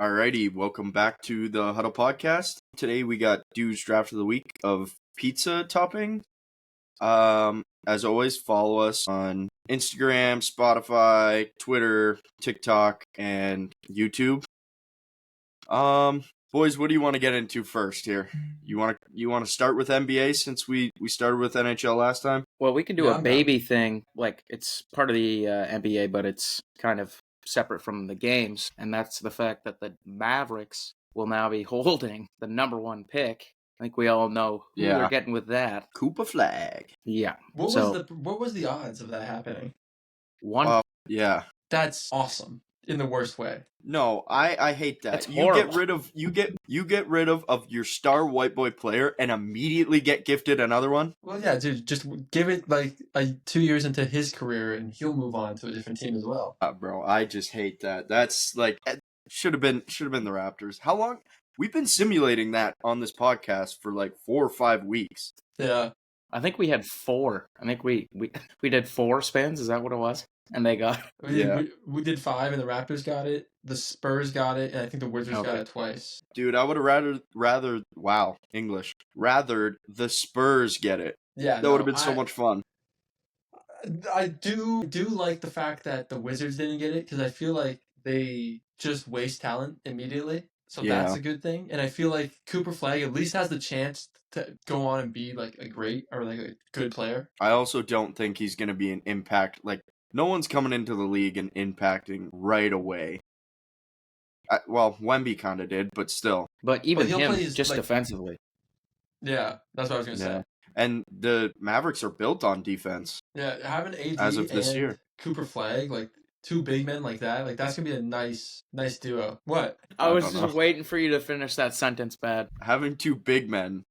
Alrighty, welcome back to the Huddle Podcast. Today we got Dude's Draft of the Week of pizza topping. As always, follow us on Instagram, Spotify, Twitter, TikTok, and YouTube. Boys, what do you want to get into first here? You want to start with NBA since we started with NHL last time? Well, we can do a baby thing, like it's part of the NBA, but it's kind of separate from the games, and that's the fact that the Mavericks will now be holding the number one pick. I think we all know who they're getting with that. Cooper Flag. Yeah. What was the odds of that happening? One. Yeah. That's awesome in the worst way. No, I hate that. That's you horrible. get rid of your star white boy player and immediately get gifted another one. Well, yeah, dude, just give it like 2 years into his career and he'll move on to a different team as well. Bro, I just hate that. That's like should have been the Raptors. How long? We've been simulating that on this podcast for like 4 or 5 weeks. Yeah. I think we had 4. I think we did 4 spins. Is that what it was? And they got it. We did 5 and the Raptors got it. The Spurs got it, and I think the Wizards got it twice. Dude, I would have rather the Spurs get it. Yeah, that would have been so much fun. I do like the fact that the Wizards didn't get it because I feel like they just waste talent immediately. So that's a good thing. And I feel like Cooper Flag at least has the chance to go on and be like a great or like a good player. I also don't think he's going to be an impact. Like, no one's coming into the league and impacting right away. Well, Wemby kind of did, but still. But even him, just defensively. Yeah, that's what I was going to say. And the Mavericks are built on defense. Yeah, having AD as of this and year. Cooper Flag, like two big men like that, like that's going to be a nice duo. What? I was just waiting for you to finish that sentence bad. Having 2 big men.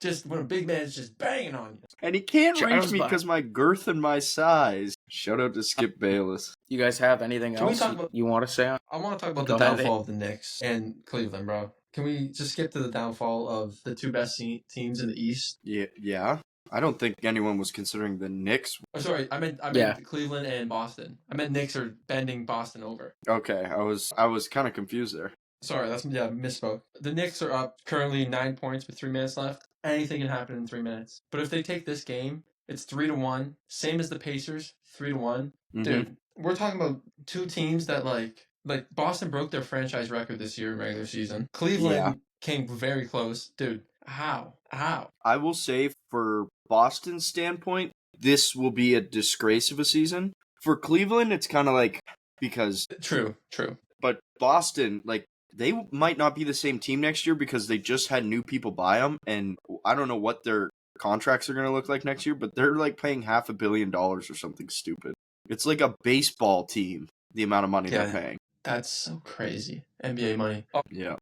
Just when a big man is just banging on you. And he can't reach me because my girth and my size. Shout out to Skip Bayless. You guys have anything else you want to say? I want to talk about the downfall of the Knicks and Cleveland, bro. Can we just skip to the downfall of the 2 best teams in the East? Yeah. I don't think anyone was considering the Knicks. Oh, sorry, I meant Cleveland and Boston. I meant Knicks are bending Boston over. Okay, I was kind of confused there. Sorry, misspoke. The Knicks are up currently 9 points with 3 minutes left. Anything can happen in 3 minutes. But if they take this game, it's 3-1. Same as the Pacers, 3-1. Mm-hmm. Dude, we're talking about 2 teams that like Boston broke their franchise record this year in regular season. Cleveland came very close. Dude, how? I will say for Boston's standpoint, this will be a disgrace of a season. For Cleveland, it's kind of like because... True. But Boston, like, they might not be the same team next year because they just had new people buy them, and I don't know what their contracts are going to look like next year, but they're like paying $500 million or something stupid. It's like a baseball team, the amount of money they're paying. That's so crazy. NBA money. Yeah.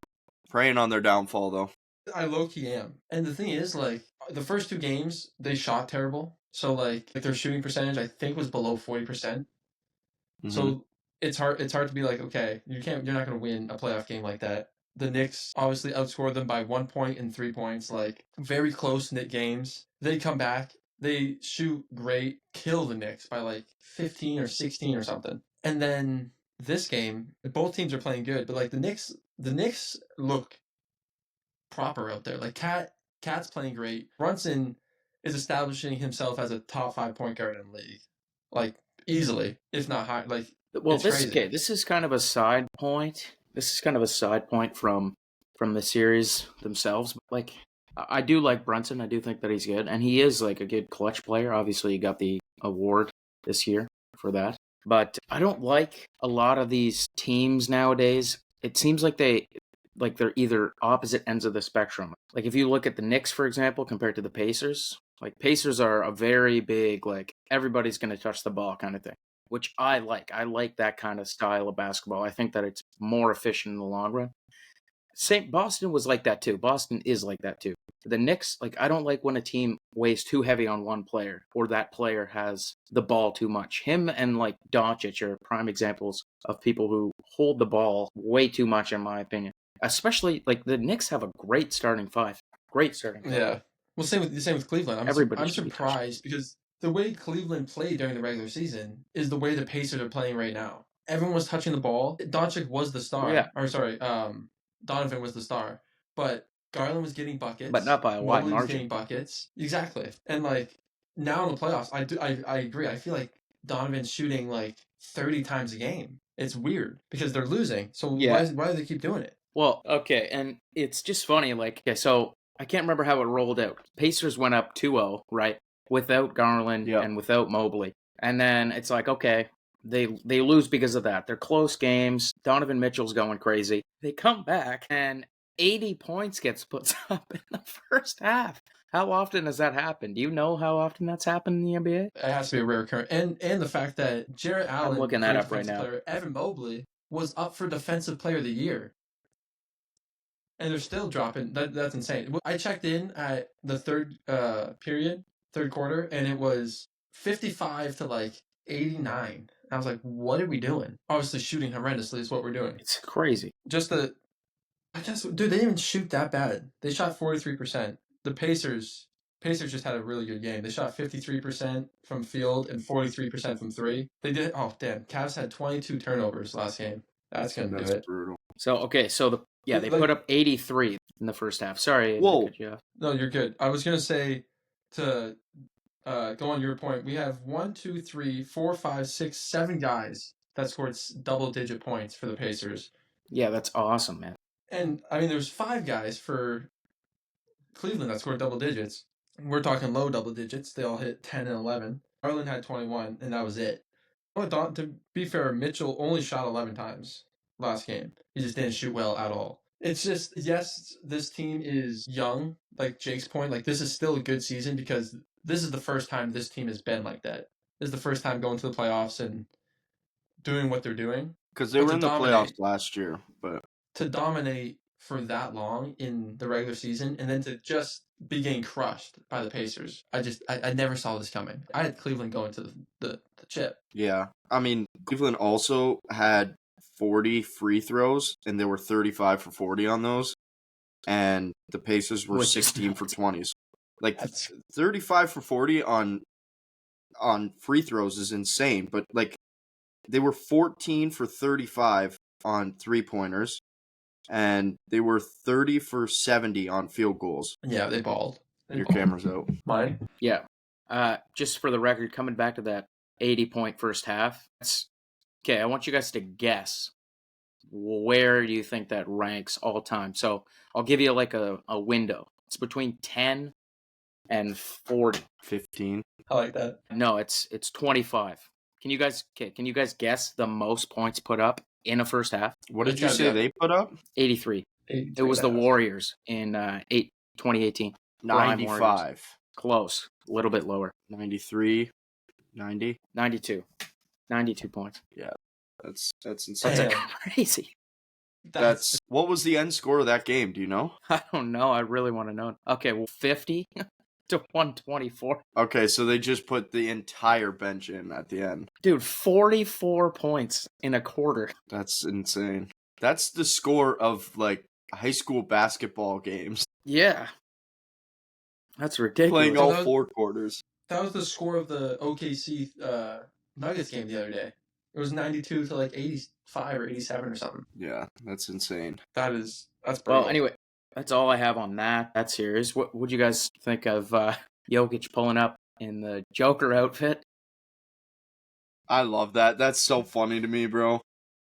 Preying on their downfall, though. I low-key am. And the thing is, like, the first 2 games, they shot terrible. So, like their shooting percentage, I think, was below 40%. Mm-hmm. So it's hard to be like, okay, you're not going to win a playoff game like that. The Knicks obviously outscored them by 1 point and 3 points, like very close-knit games. They come back, they shoot great, kill the Knicks by like 15 or 16 or something. And then this game, both teams are playing good, but like the Knicks look proper out there. Like Cat's playing great. Brunson is establishing himself as a top 5 point guard in the league. Like easily, if not high. Like well, this is kind of a side point. This is kind of a side point from the series themselves. Like, I do like Brunson. I do think that he's good. And he is, like, a good clutch player. Obviously, he got the award this year for that. But I don't like a lot of these teams nowadays. It seems like they're either opposite ends of the spectrum. Like, if you look at the Knicks, for example, compared to the Pacers, like, Pacers are a very big, like, everybody's going to touch the ball kind of thing, which I like. I like that kind of style of basketball. I think that it's more efficient in the long run. Boston was like that too. Boston is like that too. The Knicks, like, I don't like when a team weighs too heavy on one player or that player has the ball too much. Him and, like, Doncic are prime examples of people who hold the ball way too much, in my opinion. Especially, like, the Knicks have a great starting 5. Yeah. Well, same with Cleveland. I'm surprised because the way Cleveland played during the regular season is the way the Pacers are playing right now. everyone was touching the ball. Doncic was the star. Yeah. Or sorry, Donovan was the star. But Garland was getting buckets. But not by a wide Mobley was margin. getting buckets. Exactly. And like now in the playoffs, I agree. I feel like Donovan's shooting like 30 times a game. It's weird because they're losing. So Yeah. why do they keep doing it? Well, okay, and it's just funny, like, okay, so I can't remember how it rolled out. Pacers went up 2-0, right, without Garland Yep. and without Mobley. And then it's like, okay, they lose because of that. They're close games. Donovan Mitchell's going crazy. They come back, and 80 points gets put up in the first half. How often has that happened? Do you know how often that's happened in the NBA? It has to be a rare occurrence. And the fact that Jarrett Allen, I'm looking that great up right defensive now. player, Evan Mobley was up for Defensive Player of the Year. And they're still dropping. That's insane. I checked in at the third quarter, and it was 55 to like 89. And I was like, what are we doing? Obviously, shooting horrendously is what we're doing. It's crazy. Dude, they didn't even shoot that bad. They shot 43%. The Pacers just had a really good game. They shot 53% from field and 43% from three. They did. Oh, damn. Cavs had 22 turnovers last game. That's going to do it. Brutal. So, okay, so they put up 83 in the first half. Sorry, I Whoa. cut you off. No, you're good. I was going to say, to go on your point, we have 1, 2, 3, 4, 5, 6, 7 guys that scored double-digit points for the Pacers. Yeah, that's awesome, man. And, I mean, there's 5 guys for Cleveland that scored double digits. We're talking low double digits. They all hit 10 and 11. Garland had 21, and that was it. But to be fair, Mitchell only shot 11 times last game. He just didn't shoot well at all. It's just, yes, this team is young, like Jake's point. Like, this is still a good season because this is the first time this team has been like that. This is the first time going to the playoffs and doing what they're doing. Because they were in the playoffs last year, but to dominate for that long in the regular season and then to just be getting crushed by the Pacers. I never saw this coming. I had Cleveland going to the chip. Yeah. I mean, Cleveland also had 40 free throws, and they were 35 for 40 on those. And the Pacers were 16 for 20s. Like, 35 for 40 on free throws is insane. But, like, they were 14 for 35 on three-pointers. And they were 30 for 70 on field goals. Yeah, they balled. Your camera's out. Mine? Yeah. Just for the record, coming back to that 80-point first half. Okay, I want you guys to guess where you think that ranks all time. So I'll give you like a window. It's between 10 and 40. 15. I like that. No, it's 25. Can you guys guess the most points put up in a first half? What did you say they put up? 83. It was the Warriors in 2018. 95. Close. A little bit lower. 93. 90. 92. 92 points. Yeah. That's insane. That's crazy. That's what was the end score of that game? Do you know? I don't know. I really want to know. Okay, well, 50 to 124. Okay, so they just put the entire bench in at the end. Dude, 44 points in a quarter. That's insane. That's the score of like high school basketball games. Yeah. That's ridiculous. Playing all 4 quarters. That was the score of the OKC Nuggets game the other day. It was 92 to like 85 or 87 or something. Yeah, that's insane. That's brutal. Well, anyway, that's all I have on that series. What would you guys think of Jokic pulling up in the Joker outfit? I love that. That's so funny to me, bro.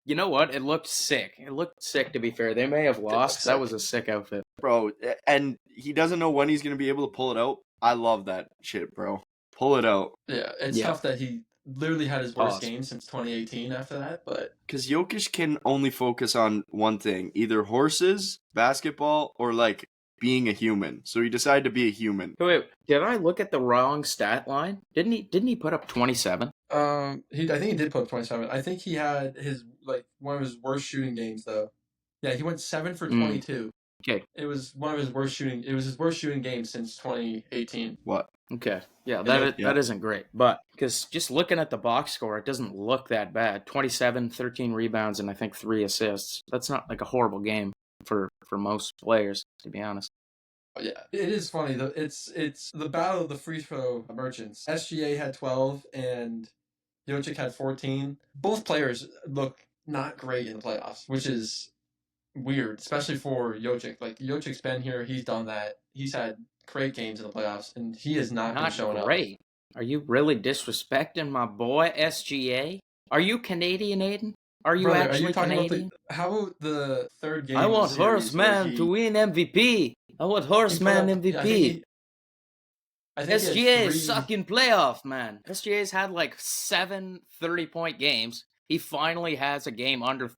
You know what? It looked sick. It looked sick, to be fair. They may have lost. That was a sick outfit. Bro, and he doesn't know when he's going to be able to pull it out. I love that shit, bro. Pull it out. Yeah, it's tough that he literally had his worst game since 2018 after that, but... Because Jokic can only focus on one thing. Either horses, basketball, or, like, being a human. So he decided to be a human. Wait, did I look at the wrong stat line? Didn't he put up 27? I think he did put up 27. I think he had one of his worst shooting games though. Yeah, he went 7 for 22. Okay. It was one of his worst shooting. It was his worst shooting game since 2018. What? Okay. Yeah, that isn't great. But because just looking at the box score, it doesn't look that bad. 27, 13 rebounds, and I think 3 assists. That's not like a horrible game for most players, to be honest. Yeah, it is funny though. It's the battle of the free throw merchants. SGA had 12 and Jokic had 14. Both players look not great in the playoffs, which is weird, especially for Jokic. Like, Jokic's been here, he's done that. He's had great games in the playoffs, and he has not been showing great. Are you really disrespecting my boy SGA? Are you Canadian, Aiden? Are you Brother, actually Canadian? How about the third game? I of the want series where Horseman to win MVP. I want he put Horseman up- MVP. I think he had SGA three- is sucking playoff, man. SGA's had like 7 30-point games. He finally has a game under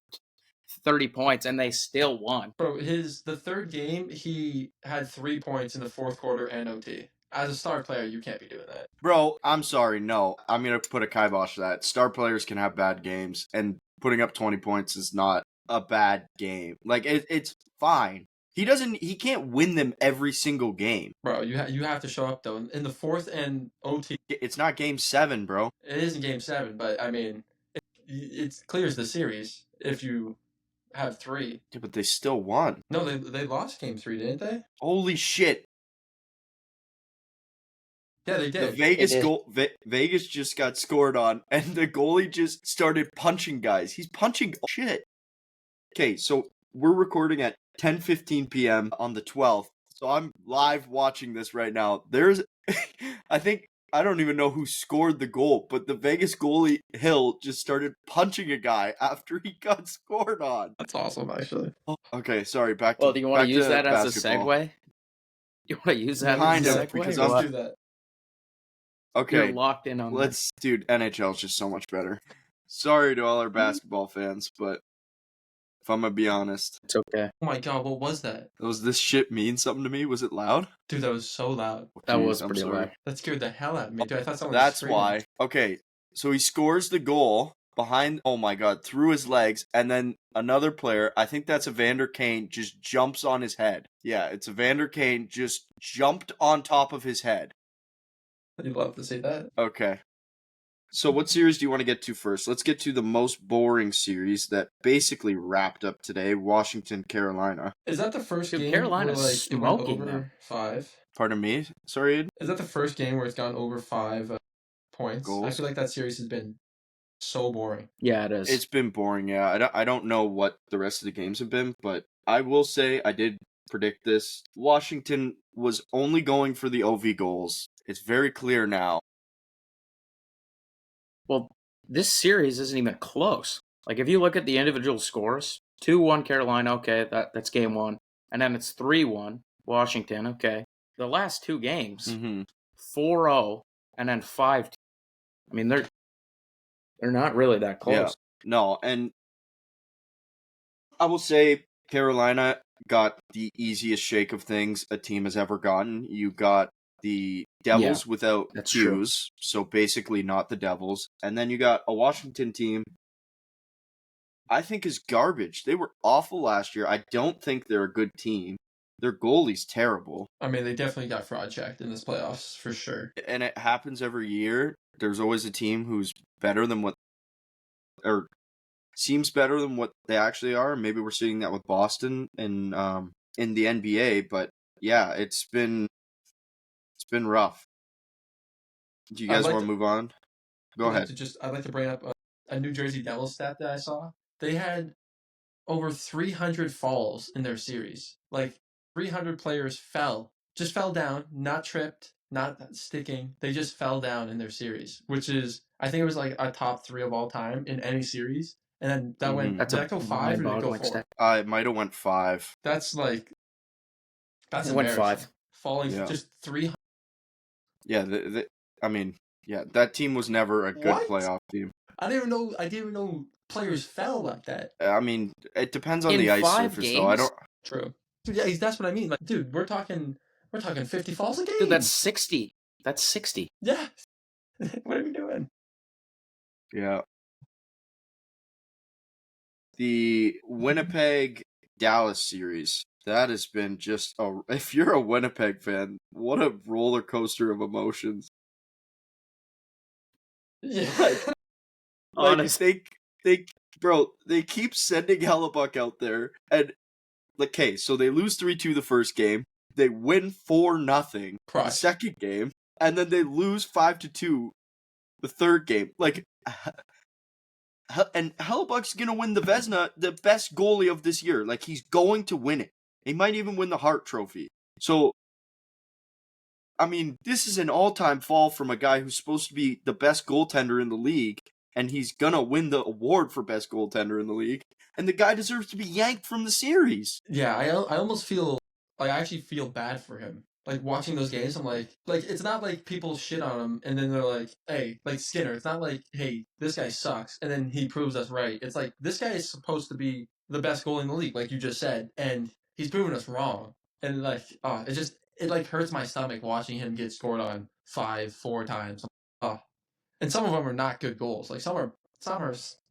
30 points, and they still won. Bro, the third game, he had 3 points in the fourth quarter and OT. As a star player, you can't be doing that. Bro, I'm sorry. No, I'm going to put a kibosh to that. Star players can have bad games, and putting up 20 points is not a bad game. Like, it's fine. He can't win them every single game. Bro, you have to show up, though. In the fourth and OT. It's not game 7, bro. It isn't game 7, but, I mean, it clears the series if you have 3. Yeah, but they still won. No, they lost game 3, didn't they? Holy shit. Yeah, they did. The Vegas just got scored on, and the goalie just started punching guys. He's punching shit. Okay, so we're recording at 10:15 p.m. on the 12th, so I'm live watching this right now. There's, I don't even know who scored the goal, but the Vegas goalie, Hill, just started punching a guy after he got scored on. That's awesome, actually. Okay, sorry, back to Well, do you want to use that as a basketball. segue? You want to use that Kind as a of, segue? because Let's do that. Okay, You're locked in on dude, NHL is just so much better. Sorry to all our basketball fans, but if I'm gonna be honest, It's okay. Oh my god, what was that? does this shit mean something to me? Was it loud? Dude, that was so loud. That Jeez, was I'm pretty sorry. loud. That scared the hell out of me, dude. I thought someone was That's screaming. why. Okay, so he scores the goal behind, oh my god, through his legs, and then another player, I think that's Evander Kane, just jumps on his head. Yeah, it's Evander Kane just jumped on top of his head. You'd love to see that. Okay. So what series do you want to get to first? Let's get to the most boring series that basically wrapped up today, Washington, Carolina. Is that the first Dude, game Carolina's where, like, it went smoking over them. 5? Pardon me? Sorry, Aiden? Is that the first game where it's gone over 5 points? Goals? I feel like that series has been so boring. Yeah, it is. It's been boring, yeah. I don't know what the rest of the games have been, but I will say I did predict this. Washington was only going for the OV goals. It's very clear now. Well, this series isn't even close. Like, if you look at the individual scores, 2-1 Carolina, okay, that's game 1. And then it's 3-1 Washington, okay. The last 2 games, 4-0 and then 5-2. I mean, they're not really that close. Yeah. No, and I will say Carolina got the easiest shake of things a team has ever gotten. You got the Devils without that's true. Hughes, so basically not the Devils. And then you got a Washington team I think is garbage. They were awful last year. I don't think they're a good team. Their goalie's terrible. I mean, they definitely got fraud checked in this playoffs, for sure. And it happens every year. There's always a team who's better than what, or seems better than what they actually are. Maybe we're seeing that with Boston in the NBA, but yeah, it's been rough. Do you guys want to move on? Go ahead. I'd like to bring up a New Jersey Devils stat that I saw. They had over 300 falls in their series. Like, 300 players fell down, not tripped, not sticking. They just fell down in their series, which is, I think it was like a top 3 of all time in any series. And then that went, That's did that go 5 or did it go 4? It might have went 5. That's it went 5. Falling just 300. Yeah, I mean, yeah, that team was never a good playoff team. I didn't even know players fell like that. I mean, it depends on In the ice 5 surface, games? though. I don't. True. Yeah, that's what I mean. Like, dude, we're talking 50 falls a game. Dude, that's 60. That's 60. Yeah. What are we doing? Yeah. The Winnipeg Dallas series. That has been just if you're a Winnipeg fan, what a roller coaster of emotions. Yeah. Honestly. They keep sending Hellebuck out there, and okay, so they lose 3-2 the first game, they win 4-0 the second game, and then they lose 5-2 the third game. Like, and Hellebuck's going to win the Vezina, the best goalie of this year. Like, he's going to win it. He might even win the Hart Trophy. So, I mean, this is an all-time fall from a guy who's supposed to be the best goaltender in the league, and he's going to win the award for best goaltender in the league, and the guy deserves to be yanked from the series. Yeah, I almost feel like I actually feel bad for him. Like watching those games, I'm like it's not like people shit on him and then they're like, hey, like Skinner. It's not like, hey, this guy sucks, and then he proves us right. It's like this guy is supposed to be the best goalie in the league, like you just said, and he's proven us wrong. And like, it like hurts my stomach watching him get scored on 4 times. And some of them are not good goals. Like some are.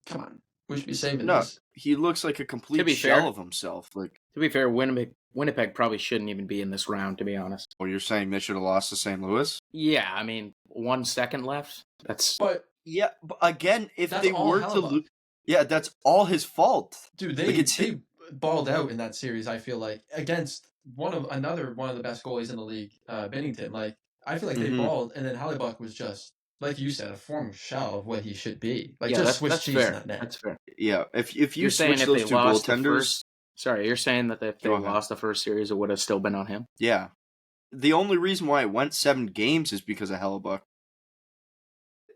Come on, we should be saving No, this. he looks like a complete be shell fair- of himself. Like, To be fair, Winnipeg probably shouldn't even be in this round, to be honest. well, you're saying they should have lost to St. Louis? Yeah, I mean, 1 second left. That's But Yeah, but again, if that's they all were to Hellebuck. lose, yeah, that's all his fault. Dude, Like, they balled out in that series. I feel like against one of the best goalies in the league, Bennington. Like I feel like they Mhm. balled, and then Hellebuck was just like you said, a former shell of what he should be. Like yeah, just Swiss that's cheese fair. in that net. That's fair. Yeah, if you You're saying switch if those they two lost the goaltenders, first, sorry, you're saying that if they Go ahead. lost the first series, it would have still been on him. yeah. The only reason why it went 7 games is because of Hellebuck.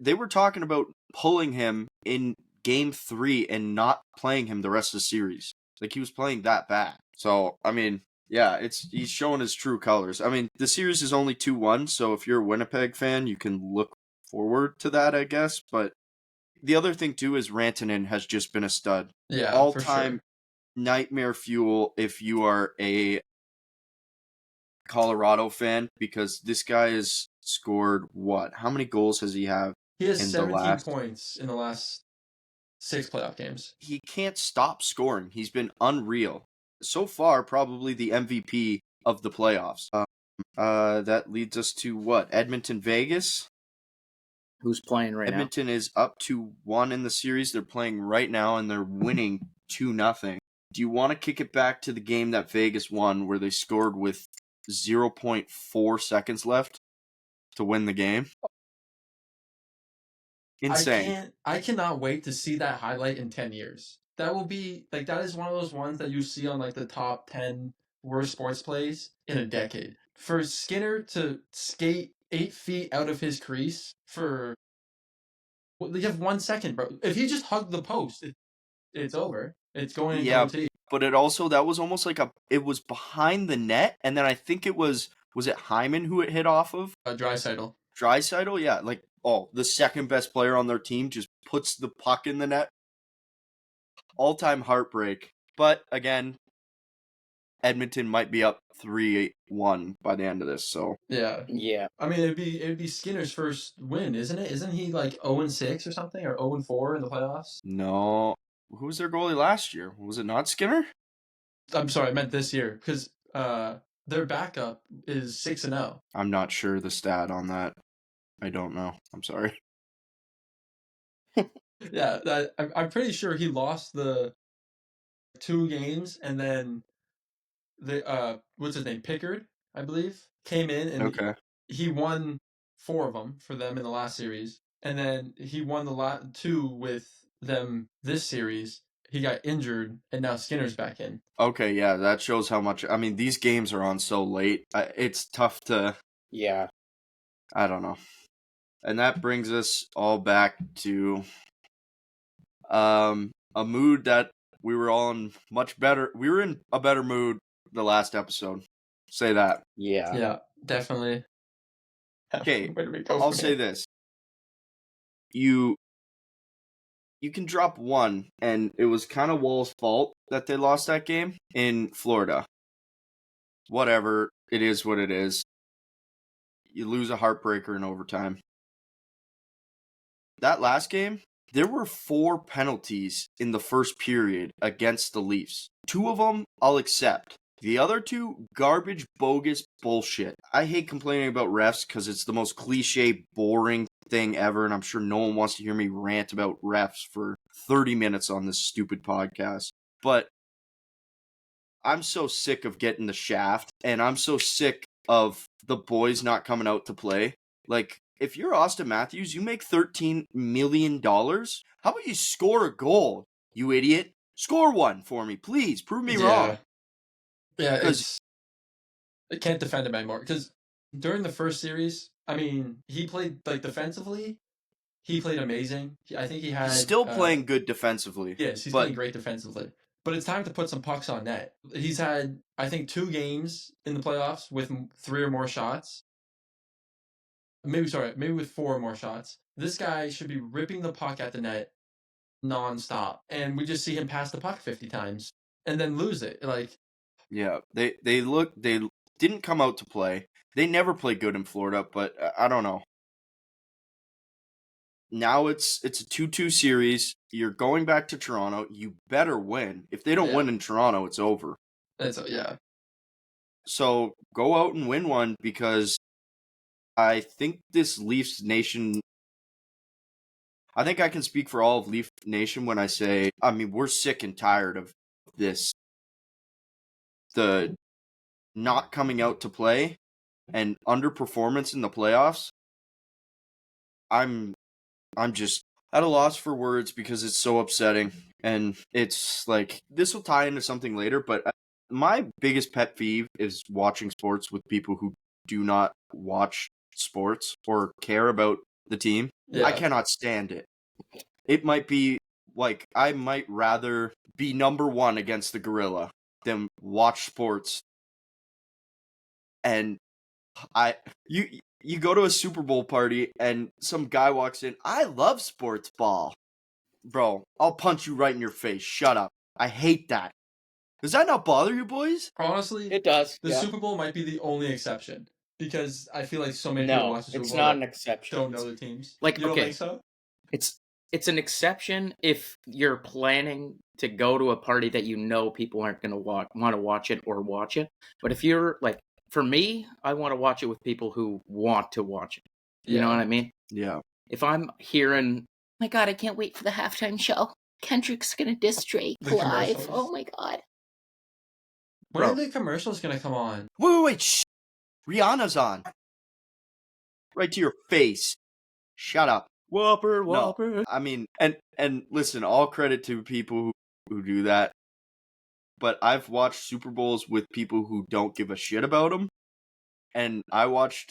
They were talking about pulling him in Game 3 and not playing him the rest of the series. Like, he was playing that bad. So, I mean, yeah, he's showing his true colors. I mean, the series is only 2-1, so if you're a Winnipeg fan, you can look forward to that, I guess. But the other thing, too, is Rantanen has just been a stud. Yeah, for All-time sure. nightmare fuel if you are a Colorado fan, because this guy has scored what? How many goals has he have? He has in the 17 last- points in the last 6 playoff games. He can't stop scoring. He's been unreal. So far, probably the MVP of the playoffs. That leads us to what? Edmonton, Vegas? Who's playing right Edmonton is up 2-1 in the series. They're playing right now, and they're winning 2-0. Do you want to kick it back to the game that Vegas won, where they scored with 0.4 seconds left to win the game? Insane. I cannot wait to see that highlight in 10 years. That will be like that is one of those ones that you see on like the top 10 worst sports plays in a decade. For Skinner to skate 8 feet out of his crease for you have 1 second, bro. If he just hugged the post, it's over. It's going into OT. But it also, that was almost like it was behind the net, and then I think it was it Hyman who it hit off of? Draisaitl. Draisaitl, yeah, like, the second best player on their team just puts the puck in the net. All-time heartbreak. But again, Edmonton might be up 3-1 by the end of this, so. Yeah. Yeah. I mean, it'd be Skinner's first win, isn't it? Isn't he like 0-6 or something, or 0-4 in the playoffs? No. Who was their goalie last year? Was it not Skinner? I'm sorry, I meant this year, because their backup is 6-0. I'm not sure the stat on that. I don't know. I'm sorry. Yeah, I'm pretty sure he lost the 2 games, and then the what's his name, Pickard, I believe, came in and Okay. he won 4 of them for them in the last series, and then he won the 2 with them this series. He got injured, and now Skinner's back in. Okay, yeah, that shows how much. I mean, these games are on so late. It's tough to. Yeah. I don't know. And that brings us all back to a mood that we were all in much better. We were in a better mood the last episode. Say that. Yeah. Yeah, definitely. Okay, Where do we go I'll from say here? this. You can drop 1, and it was kind of Wall's fault that they lost that game in Florida. Whatever, it is what it is. You lose a heartbreaker in overtime. That last game, there were 4 penalties in the first period against the Leafs. 2 of them I'll accept. The other 2, garbage, bogus bullshit. I hate complaining about refs because it's the most cliche, boring thing ever, and I'm sure no one wants to hear me rant about refs for 30 minutes on this stupid podcast. But I'm so sick of getting the shaft, and I'm so sick of the boys not coming out to play. Like, if you're Austin Matthews, you make $13 million. How about you score a goal, you idiot? Score one for me, please. Prove me wrong. Yeah, Because I can't defend him anymore. Because during the first series, I mean, he played, like, defensively, he played amazing. I think he had... he's still playing good defensively. Yes, he's playing great defensively. But it's time to put some pucks on net. He's had, I think, 2 games in the playoffs with 3 or more shots. Maybe with 4 or more shots. This guy should be ripping the puck at the net nonstop. And we just see him pass the puck 50 times and then lose it. Like, yeah, they didn't come out to play. They never play good in Florida, but I don't know. Now it's a 2-2 series. You're going back to Toronto. You better win. If they don't win in Toronto, it's over. So go out and win one, because I think this Leafs Nation... I think I can speak for all of Leaf Nation when I say, I mean, we're sick and tired of this. The not coming out to play and underperformance in the playoffs. I'm just at a loss for words because it's so upsetting. And it's like, this will tie into something later, but my biggest pet peeve is watching sports with people who do not watch sports or care about the team. Yeah. I cannot stand it. It might be like, I might rather be number 1 against the gorilla than watch sports. And you go to a Super Bowl party and some guy walks in, I love sports ball. Bro, I'll punch you right in your face. Shut up. I hate that. Does that not bother you, boys? Honestly, it does. The Super Bowl might be the only exception, because I feel like so many people watch the Super Bowl. It's not an exception. Don't know the teams. Like, you don't think so? It's an exception if you're planning to go to a party that you know people aren't going to want to watch it or watch it. But if you're like, for me, I want to watch it with people who want to watch it. You know what I mean? Yeah. If I'm hearing, my God, I can't wait for the halftime show. Kendrick's going to diss Drake live. Oh my God. When are the commercials going to come on? Wait. Shh. Rihanna's on. Right to your face. Shut up. Whopper. No, I mean, and listen, all credit to people who do that. But I've watched Super Bowls with people who don't give a shit about them. And I watched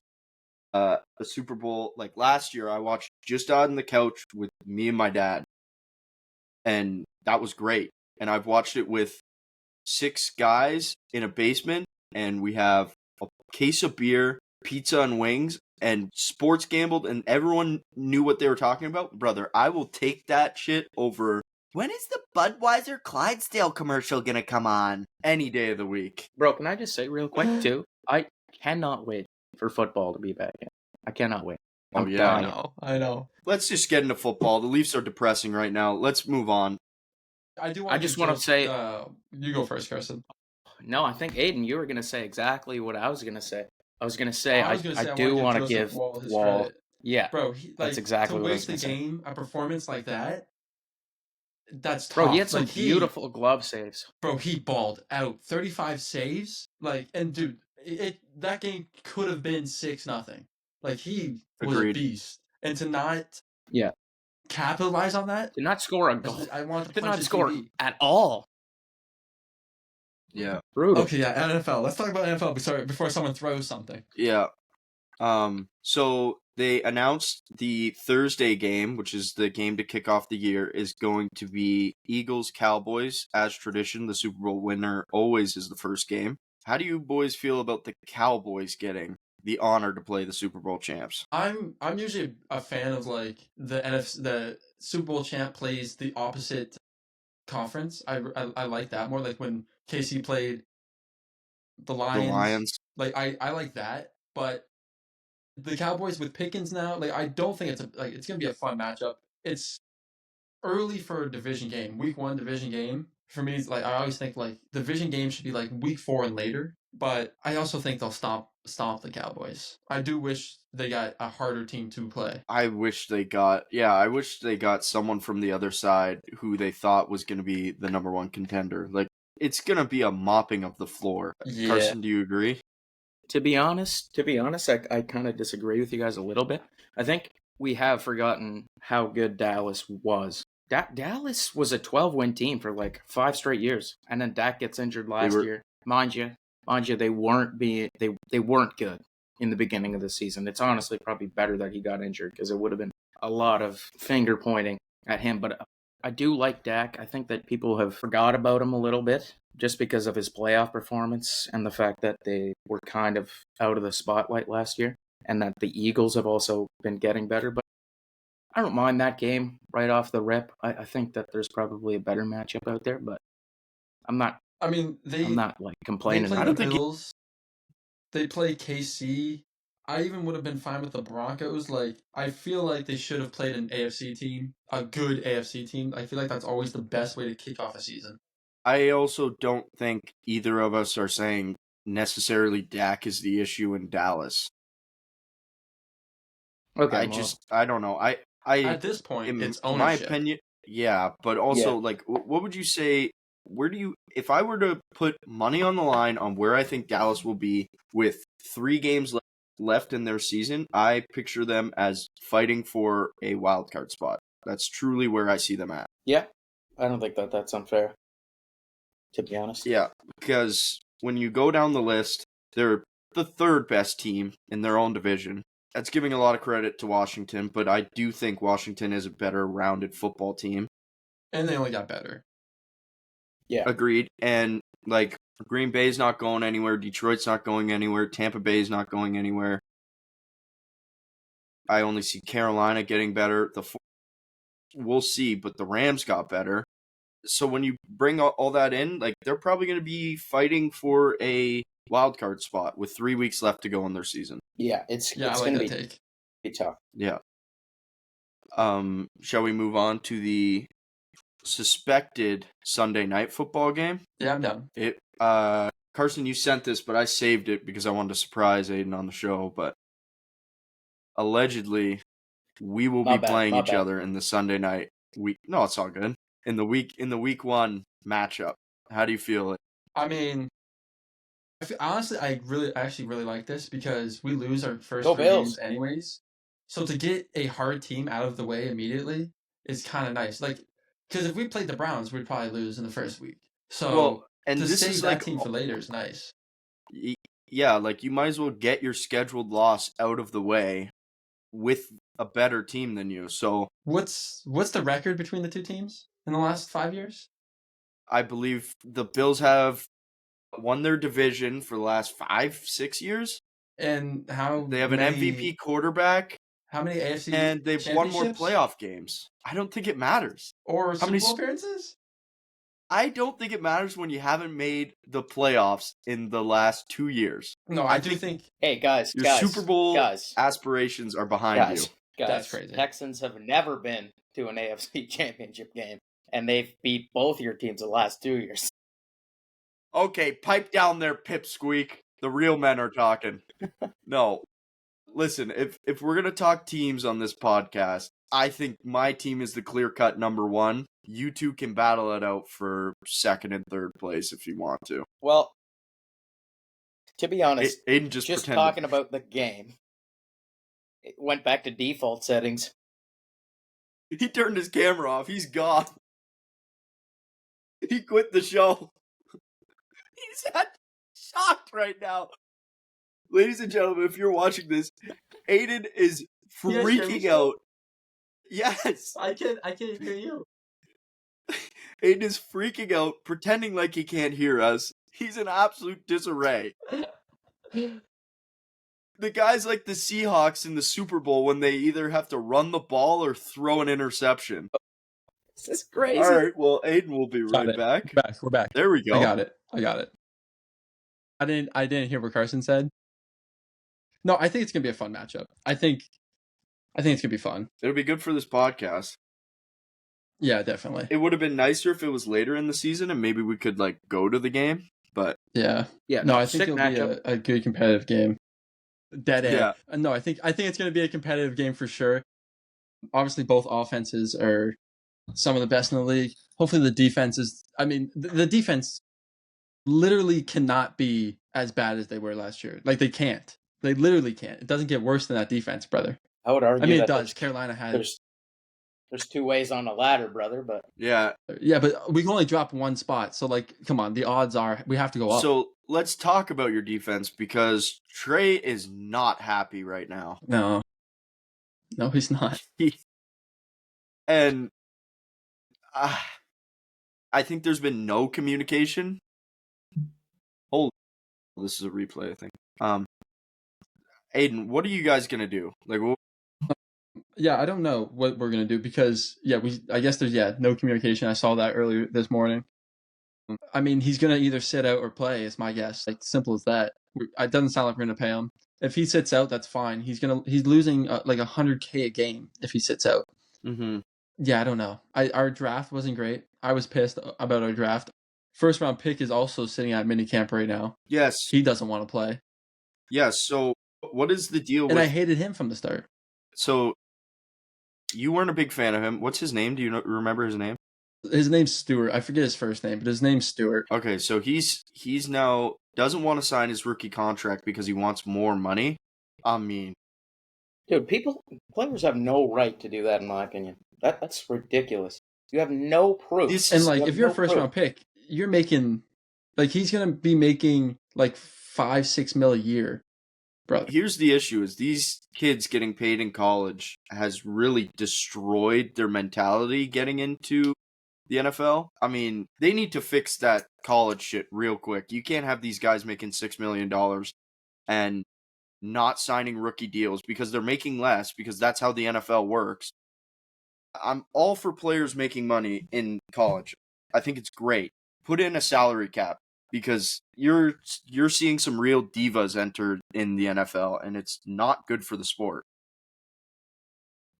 a Super Bowl, like last year, I watched just on the couch with me and my dad. And that was great. And I've watched it with 6 guys in a basement. And we have a case of beer, pizza and wings, and sports gambled, and everyone knew what they were talking about. Brother, I will take that shit over... When is the Budweiser Clydesdale commercial gonna come on? Any day of the week. Bro, can I just say real quick, too? I cannot wait for football to be back in. I cannot wait. Oh, yeah. I know. Let's just get into football. The Leafs are depressing right now. Let's move on. I just want to say... you go first, Carson. No, I think, Aiden, you were going to say exactly what I was going to say. I was going to say, I do want to give Wall... Yeah, bro, that's exactly what I was going to say. To waste the game, a performance like that, that's tough. Bro, he had some beautiful glove saves. Bro, he balled out. 35 saves. Like, and dude, that game could have been 6-0. Like, he was a beast. And to not capitalize on that? To not score a goal. I want to not score at all. Yeah. Brutal. Okay, yeah, NFL. Let's talk about NFL before someone throws something. Yeah. So they announced the Thursday game, which is the game to kick off the year, is going to be Eagles-Cowboys. As tradition, the Super Bowl winner always is the first game. How do you boys feel about the Cowboys getting the honor to play the Super Bowl champs? I'm usually a fan of like the Super Bowl champ plays the opposite conference. I like that more. Like when KC played the Lions. Like I like that, but the Cowboys with Pickens now, like I don't think it's gonna be a fun matchup. It's early for a division game. Week 1 division game. For me, it's like I always think like division games should be like week 4 and later. But I also think they'll stomp the Cowboys. I do wish they got a harder team to play. I wish they got someone from the other side who they thought was going to be the number 1 contender. Like, it's going to be a mopping of the floor. Yeah. Carson, do you agree? To be honest, I kind of disagree with you guys a little bit. I think we have forgotten how good Dallas was. Dallas was a 12-win team for like 5 straight years, and then Dak gets injured last year. Mind you, they weren't good in the beginning of the season. It's honestly probably better that he got injured because it would have been a lot of finger pointing at him. But I do like Dak. I think that people have forgot about him a little bit just because of his playoff performance and the fact that they were kind of out of the spotlight last year, and that the Eagles have also been getting better. But I don't mind that game right off the rip. I think that there's probably a better matchup out there, but I'm not. I mean, I'm not like they complaining. play I the don't think. Bills. They play KC. I even would have been fine with the Broncos. Like, I feel like they should have played an AFC team, a good AFC team. I feel like that's always the best way to kick off a season. I also don't think either of us are saying necessarily Dak is the issue in Dallas. Okay, I don't know. At this point, it's ownership. My opinion, yeah, but also like, what would you say? If I were to put money on the line on where I think Dallas will be with 3 games left in their season, I picture them as fighting for a wild card spot. That's truly where I see them at. Yeah, I don't think that's unfair, to be honest. Yeah, because when you go down the list, they're the 3rd best team in their own division. That's giving a lot of credit to Washington, but I do think Washington is a better rounded football team. And they only got better. Yeah. Agreed. And like, Green Bay's not going anywhere, Detroit's not going anywhere, Tampa Bay's not going anywhere. I only see Carolina getting better. We'll see, but the Rams got better. So when you bring all that in, like, they're probably going to be fighting for a wild card spot with 3 weeks left to go in their season. Yeah, it's I like going to that be tough. Yeah. Shall we move on to the suspected Sunday night football game? Yeah, I'm down. Carson, you sent this, but I saved it because I wanted to surprise Aiden on the show. But allegedly, we will be playing each other in the Sunday night week. No, it's all good. In the week 1 matchup. How do you feel? I mean, honestly, I actually really like this because we lose our first 3 games anyways. So to get a hard team out of the way immediately is kind of nice. Like, because if we played the Browns, we'd probably lose in the first week. So to save that team for later is nice. Yeah, like, you might as well get your scheduled loss out of the way with a better team than you. So what's the record between the 2 teams in the last 5 years? I believe the Bills have won their division for the last 5-6 years. And they have an MVP quarterback. How many AFC and they've won more playoff games. I don't think it matters. Or Super Bowl appearances? I don't think it matters when you haven't made the playoffs in the last 2 years. No, I do think. Hey, guys, your Super Bowl aspirations are behind you. Guys, that's crazy. Texans have never been to an AFC championship game, and they've beat both your teams the last 2 years. Okay, pipe down there, pipsqueak. The real men are talking. No. Listen, if we're going to talk teams on this podcast, I think my team is the clear-cut number 1. You two can battle it out for 2nd and 3rd place if you want to. Well, to be honest, Aiden just talking about the game, it went back to default settings. He turned his camera off. He's gone. He quit the show. He's shocked right now. Ladies and gentlemen, if you're watching this, Aiden is freaking out. Yes. I can't hear you. Aiden is freaking out, pretending like he can't hear us. He's in absolute disarray. The guy's like the Seahawks in the Super Bowl when they either have to run the ball or throw an interception. This is crazy. All right, well, Aiden will be right back. We're back. There we go. I got it. I didn't hear what Carson said. No, I think it's gonna be a fun matchup. I think it's gonna be fun. It'll be good for this podcast. Yeah, definitely. It would have been nicer if it was later in the season and maybe we could like go to the game, but yeah. No, I think it'll be a good competitive game. Dead end. Yeah. No, I think it's gonna be a competitive game for sure. Obviously, both offenses are some of the best in the league. Hopefully, the defense is. I mean, the defense literally cannot be as bad as they were last year. Like, they can't. They literally can't. It doesn't get worse than that defense, brother. I would argue. I mean, it that does. Carolina has. There's two ways on the ladder, brother. But Yeah. Yeah, but we can only drop one spot. So, like, come on. The odds are we have to go up. So let's talk about your defense because Trey is not happy right now. No, he's not. And I think there's been no communication. Hold, this is a replay, I think. Aiden, what are you guys gonna do? Like, Yeah, I don't know what we're gonna do because I guess there's no communication. I saw that earlier this morning. I mean, he's gonna either sit out or play. Is my guess. Like, simple as that. It doesn't sound like we're gonna pay him. If he sits out, that's fine. He's losing like $100K a game if he sits out. mm-hmm. Yeah, I don't know. Our draft wasn't great. I was pissed about our draft. First round pick is also sitting at minicamp right now. Yes. He doesn't want to play. Yes. So what is the deal? And I hated him from the start. So you weren't a big fan of him. What's his name? Do you remember his name? His name's Stewart. I forget his first name, but his name's Stewart. Okay, so he's now doesn't want to sign his rookie contract because he wants more money. I mean, dude, players have no right to do that, in my opinion. That's ridiculous. You have no proof. And like, if you're a first round pick, you're making like he's gonna be making like $5-6 mil a year, brother. Here's the issue: is these kids getting paid in college has really destroyed their mentality getting into the NFL. I mean, they need to fix that college shit real quick. You can't have these guys making $6 million and not signing rookie deals because they're making less because that's how the NFL works. I'm all for players making money in college. I think it's great. Put in a salary cap because you're seeing some real divas enter in the NFL and it's not good for the sport.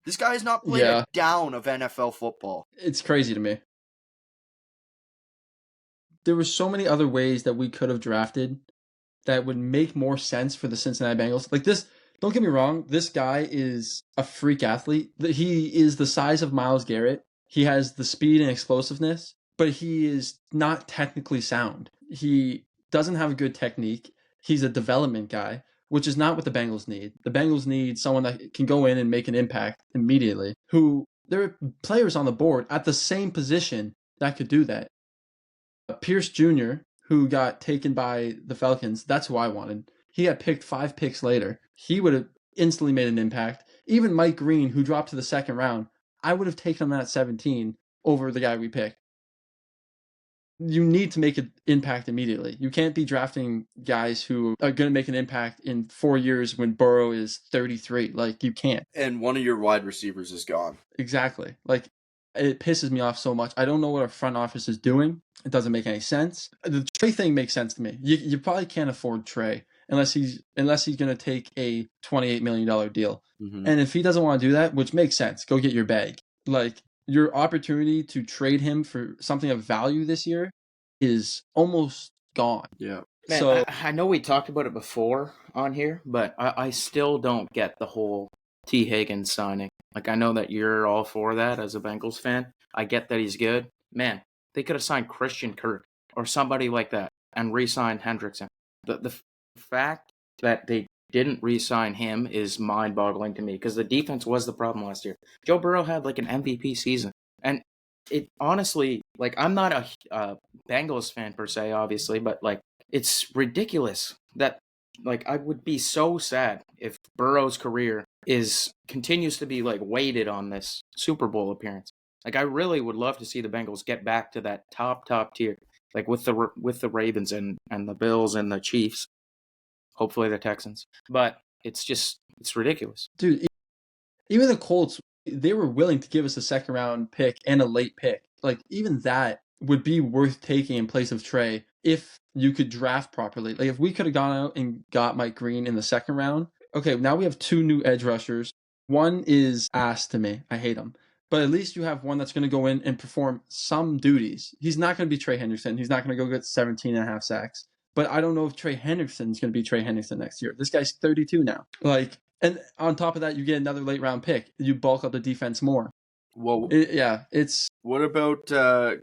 This guy has not played a down of NFL football. It's crazy to me. There were so many other ways that we could have drafted that would make more sense for the Cincinnati Bengals. Like this, don't get me wrong, this guy is a freak athlete. He is the size of Myles Garrett. He has the speed and explosiveness, but he is not technically sound. He doesn't have a good technique. He's a development guy, which is not what the Bengals need. The Bengals need someone that can go in and make an impact immediately. There are players on the board at the same position that could do that. Pierce Jr., who got taken by the Falcons, that's who I wanted. He got picked 5 picks later. He would have instantly made an impact. Even Mike Green, who dropped to the second round, I would have taken him at 17 over the guy we picked. You need to make an impact immediately. You can't be drafting guys who are going to make an impact in 4 years when Burrow is 33. Like, you can't. And one of your wide receivers is gone. Exactly. Like, it pisses me off so much. I don't know what our front office is doing. It doesn't make any sense. The Trey thing makes sense to me. You probably can't afford Trey unless he's going to take a $28 million deal. Mm-hmm. And if he doesn't want to do that, which makes sense, go get your bag. Like, your opportunity to trade him for something of value this year is almost gone. Yeah. Man, so I know we talked about it before on here, but I still don't get the whole T. Higgins signing. Like, I know that you're all for that as a Bengals fan. I get that he's good. Man, they could have signed Christian Kirk or somebody like that and re-signed Hendrickson. The fact that they didn't re-sign him is mind-boggling to me because the defense was the problem last year. Joe Burrow had like an MVP season. And it honestly, like, I'm not a Bengals fan per se, obviously, but like, it's ridiculous that, like, I would be so sad if Burrow's career continues to be like weighted on this Super Bowl appearance. Like, I really would love to see the Bengals get back to that top tier, like with the Ravens and the Bills and the Chiefs, hopefully the Texans. But it's ridiculous, dude. Even the Colts, they were willing to give us a second round pick and a late pick. Like, even that would be worth taking in place of Trey if you could draft properly. Like, if we could have gone out and got Mike Green in the second round. Okay, now we have 2 new edge rushers. One is ass to me. I hate him. But at least you have one that's going to go in and perform some duties. He's not going to be Trey Hendrickson. He's not going to go get 17 and a half sacks. But I don't know if Trey Hendrickson's going to be Trey Hendrickson next year. This guy's 32 now. Like, and on top of that, you get another late round pick. You bulk up the defense more. Well, it's... What about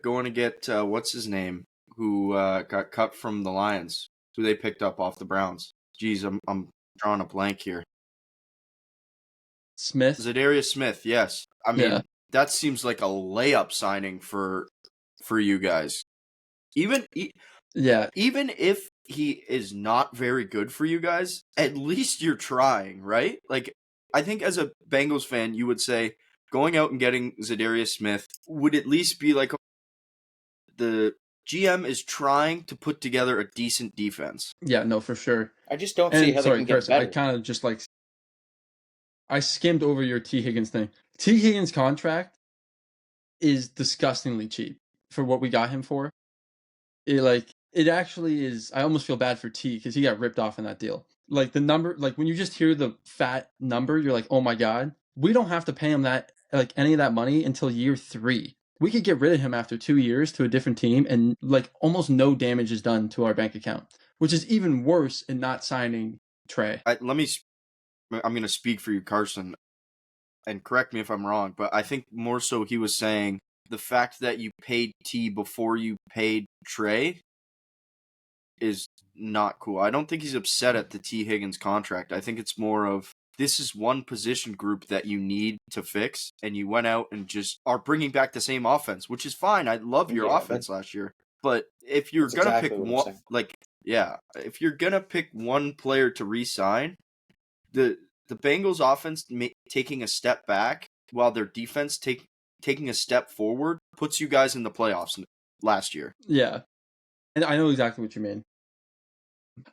going to get, what's his name, who got cut from the Lions? who they picked up off the Browns. Jeez, I'm drawing a blank here. Smith. Zadarius Smith, yes. I mean, that seems like a layup signing for you guys. Even if he is not very good for you guys, at least you're trying, right? Like, I think as a Bengals fan, you would say going out and getting Zadarius Smith would at least be like the GM is trying to put together a decent defense. Yeah, no, for sure. I just don't see how they can get Carson, better. I kind of just like I skimmed over your T. Higgins thing. T. Higgins' contract is disgustingly cheap for what we got him for. It actually is. I almost feel bad for T because he got ripped off in that deal. Like the number, like when you just hear the fat number, you're like, oh my god, we don't have to pay him that like any of that money until year 3. We could get rid of him after 2 years to a different team, and like almost no damage is done to our bank account, which is even worse in not signing Trey. I'm going to speak for you, Carson, and correct me if I'm wrong, but I think more so he was saying the fact that you paid T before you paid Trey is not cool. I don't think he's upset at the T. Higgins contract. I think it's more of this is one position group that you need to fix, and you went out and just are bringing back the same offense, which is fine. I love your offense last year. But if you're going to pick one, if you're going to pick one player to re-sign, the Bengals offense taking a step back while their defense taking a step forward puts you guys in the playoffs last year. Yeah. And I know exactly what you mean.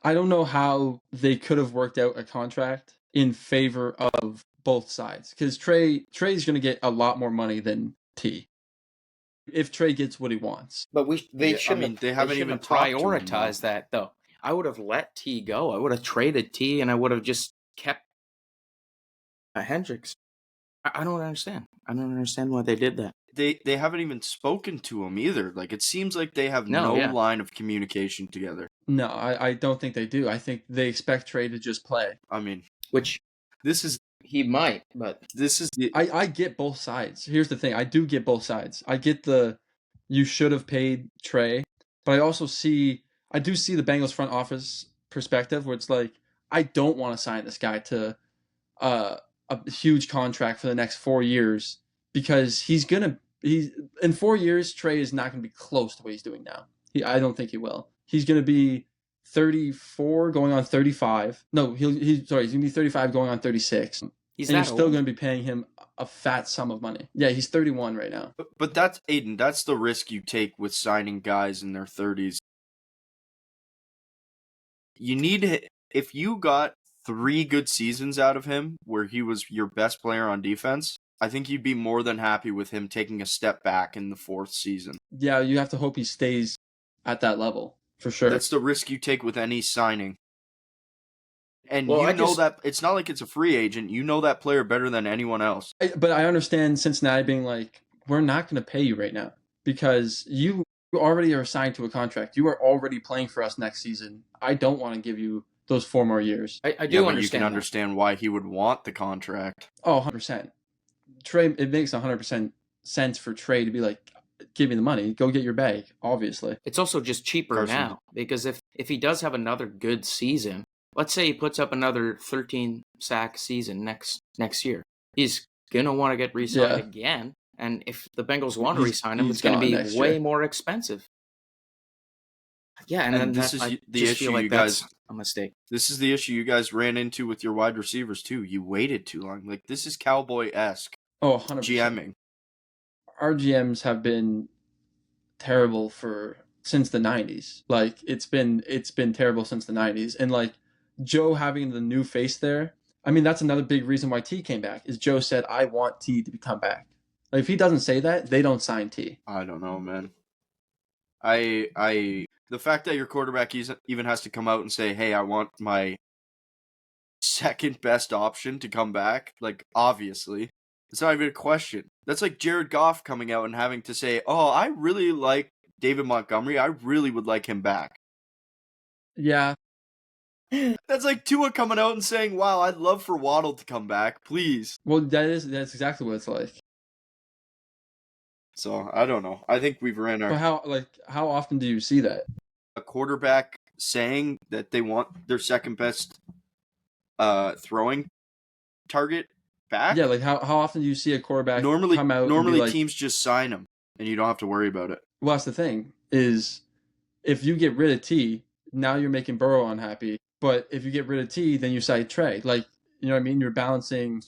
I don't know how they could have worked out a contract in favor of both sides, because Trey's going to get a lot more money than T if Trey gets what he wants. But they haven't even prioritized that though. I would have let T go. I would have traded T, and I would have just kept Hendricks. I don't understand. I don't understand why they did that. They haven't even spoken to him either. Like, it seems like they have no line of communication together. No, I don't think they do. I think they expect Trey to just play. I mean, he might, but this is I get both sides. Here's the thing. I do get both sides. I get you should have paid Trey, but I do see the Bengals front office perspective where it's like, I don't want to sign this guy to a huge contract for the next 4 years, because in 4 years, Trey is not going to be close to what he's doing now. I don't think he will. He's going to be 34 going on 35. No, he's going to be 35 going on 36. You're still going to be paying him a fat sum of money. Yeah, he's 31 right now. But that's, Aiden, that's the risk you take with signing guys in their 30s. If you got 3 good seasons out of him where he was your best player on defense, I think you'd be more than happy with him taking a step back in the 4th season. Yeah, you have to hope he stays at that level, for sure. That's the risk you take with any signing. And that it's not like it's a free agent. You know that player better than anyone else. But I understand Cincinnati being like, we're not going to pay you right now because you already are signed to a contract. You are already playing for us next season. I don't want to give you those 4 more years. I do understand. You can understand why he would want the contract. Oh, 100%. Trey, it makes 100% sense for Trey to be like, give me the money, go get your bag, obviously. It's also just cheaper now, because if he does have another good season, let's say he puts up another 13 sack season next year, he's going to want to get re-signed again. And if the Bengals want to re-sign him, it's going to be way more expensive. Yeah, and this is the issue you guys a mistake. This is the issue you guys ran into with your wide receivers too. You waited too long. Like, this is Cowboy-esque. Oh, 100%. GMing. Our GMs have been terrible since the 90s. Like, it's been terrible since the 90s. And like Joe having the new face there, I mean, that's another big reason why T came back, is Joe said, I want T to come back. Like, if he doesn't say that, they don't sign T. I don't know, man. The fact that your quarterback even has to come out and say, hey, I want my second best option to come back, like, obviously, it's not even a question. That's like Jared Goff coming out and having to say, oh, I really like David Montgomery. I really would like him back. Yeah. That's like Tua coming out and saying, wow, I'd love for Waddle to come back, please. Well, that's exactly what it's like. So, I don't know. I think we've ran our... But how often do you see that? A quarterback saying that they want their second best throwing target back. Yeah, like how often do you see a quarterback come out and be like, teams just sign him and you don't have to worry about it. well, that's the thing is if you get rid of T, now you're making Burrow unhappy. But if you get rid of T, then you cite Trey. Like, you know what I mean? You're balancing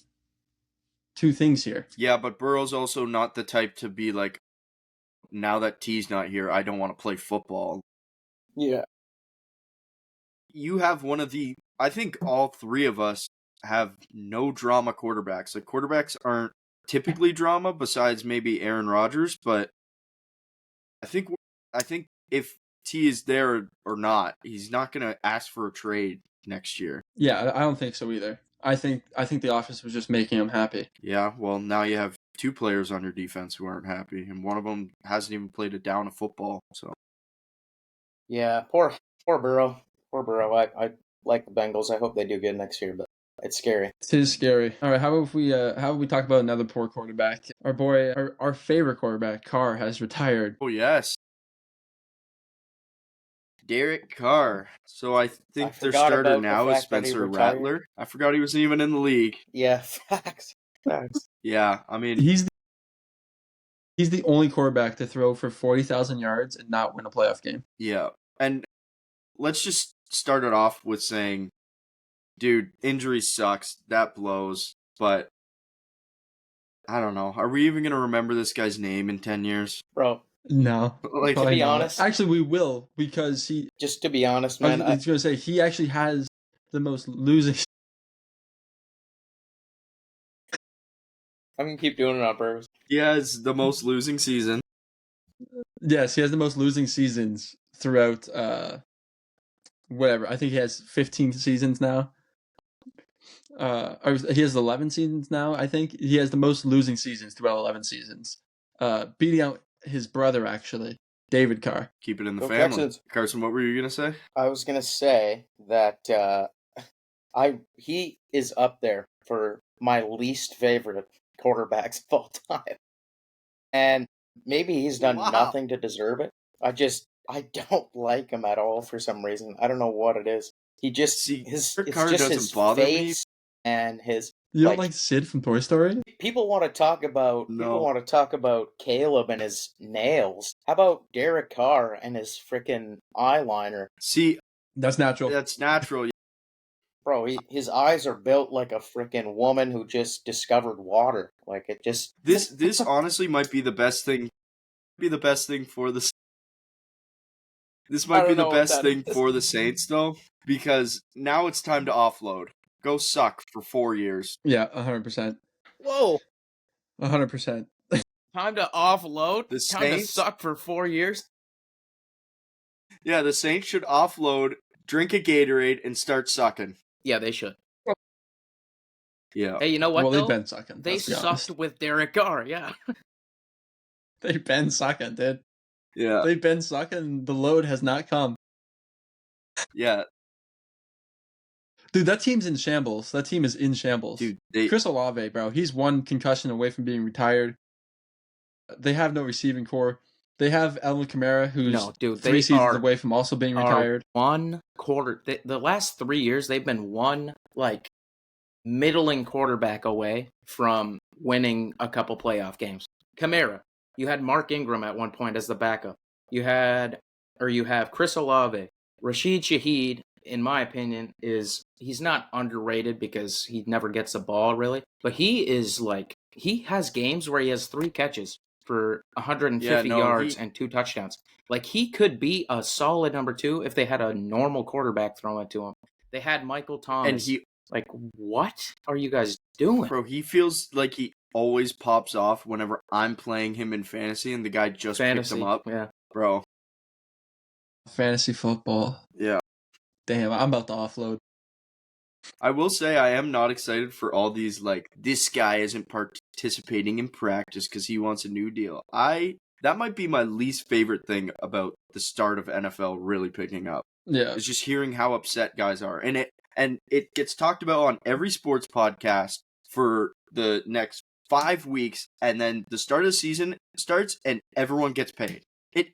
two things here. Yeah, but Burrow's also not the type to be like, now that T's not here, I don't want to play football. Yeah. You have one of the, I think all three of us have no drama quarterbacks. Like, quarterbacks aren't typically drama besides maybe Aaron Rodgers, but I think if T is there or not, he's not going to ask for a trade next year. Yeah, I don't think so either. I think the offense was just making him happy. Yeah, well, now you have two players on your defense who aren't happy, and one of them hasn't even played a down of football. So Yeah, poor Burrow. Poor Burrow. I like the Bengals. I hope they do good next year, but it's scary. It is scary. All right, how about we talk about another poor quarterback? Our boy, our favorite quarterback, Carr, has retired. oh yes, Derek Carr. So I think their forgot starter about the now is fact that he Spencer retired. Rattler. I forgot he wasn't even in the league. Yeah, facts. Yeah, I mean, He's the only quarterback to throw for 40,000 yards and not win a playoff game. yeah. And let's just start it off with saying, dude, injury sucks. That blows. But I don't know. Are we even going to remember this guy's name in 10 years? Bro, No. Like, to be not. honest- Actually, we will because he. just to be honest, I man, was going to say he actually has the most losing. I'm going to keep doing it on purpose. he has the most losing season. Yes, he has the most losing seasons throughout. Whatever. I think he has 15 seasons now. Or he has 11 seasons now. I think he has the most losing seasons throughout 11 seasons. Beating out his brother actually, David Carr. Keep it in the Go family. Texans. Carson, what were you going to say? I was going to say that he is up there for my least favorite quarterbacks of all time. And maybe he's done Wow. nothing to deserve it. I don't like him at all for some reason. I don't know what it is. He just See, it's Derek Carr just doesn't his bother me. face and his. You don't Like- like Sid from Toy Story? People want to talk about Caleb and his nails. How about Derek Carr and his freaking eyeliner? See, That's natural. that's natural. Bro, his eyes are built like a freaking woman who just discovered water. Like it just This honestly might be the best thing. For the. This I might don't be the know what best that thing is. for the Saints, though, because now it's time to offload. Go suck for 4 years. Yeah, 100%. whoa. 100%. Time to offload. The Time to Saints? suck for 4 years. Yeah, the Saints should offload, drink a Gatorade, and start sucking. Yeah, they should. Yeah. Hey, you know what? Well, though? they've been sucking. They let's be sucked honest. with Derek Carr. Yeah. They've been sucking, dude. Yeah. They've been sucking. The load has not come. Yeah. Dude, that team's in shambles. That team is in shambles. Dude, Chris Olave, bro, he's one concussion away from being retired. They have no receiving core. They have Alvin Kamara, who's No, dude, 3 they seasons are- away from also being retired. One quarter. The last 3 years, they've been one middling quarterback away from winning a couple playoff games. Kamara. You had Mark Ingram at one point as the backup. You have Chris Olave. Rashid Shaheed, in my opinion, he's not underrated because he never gets the ball really, but he has games where he has 3 catches for 150 yards and 2 touchdowns. Like, he could be a solid number 2 if they had a normal quarterback throwing it to him. They had Michael Thomas. and What are you guys doing? bro, he feels like he always pops off whenever I'm playing him in fantasy, and the guy just picks him up, Yeah. bro. Fantasy football. Yeah. Damn, I'm about to offload. I will say I am not excited for all these, this guy isn't participating in practice because he wants a new deal. That might be my least favorite thing about the start of NFL really picking up. Yeah. Is just hearing how upset guys are. And it gets talked about on every sports podcast for the next 5 weeks, and then the start of the season starts and everyone gets paid.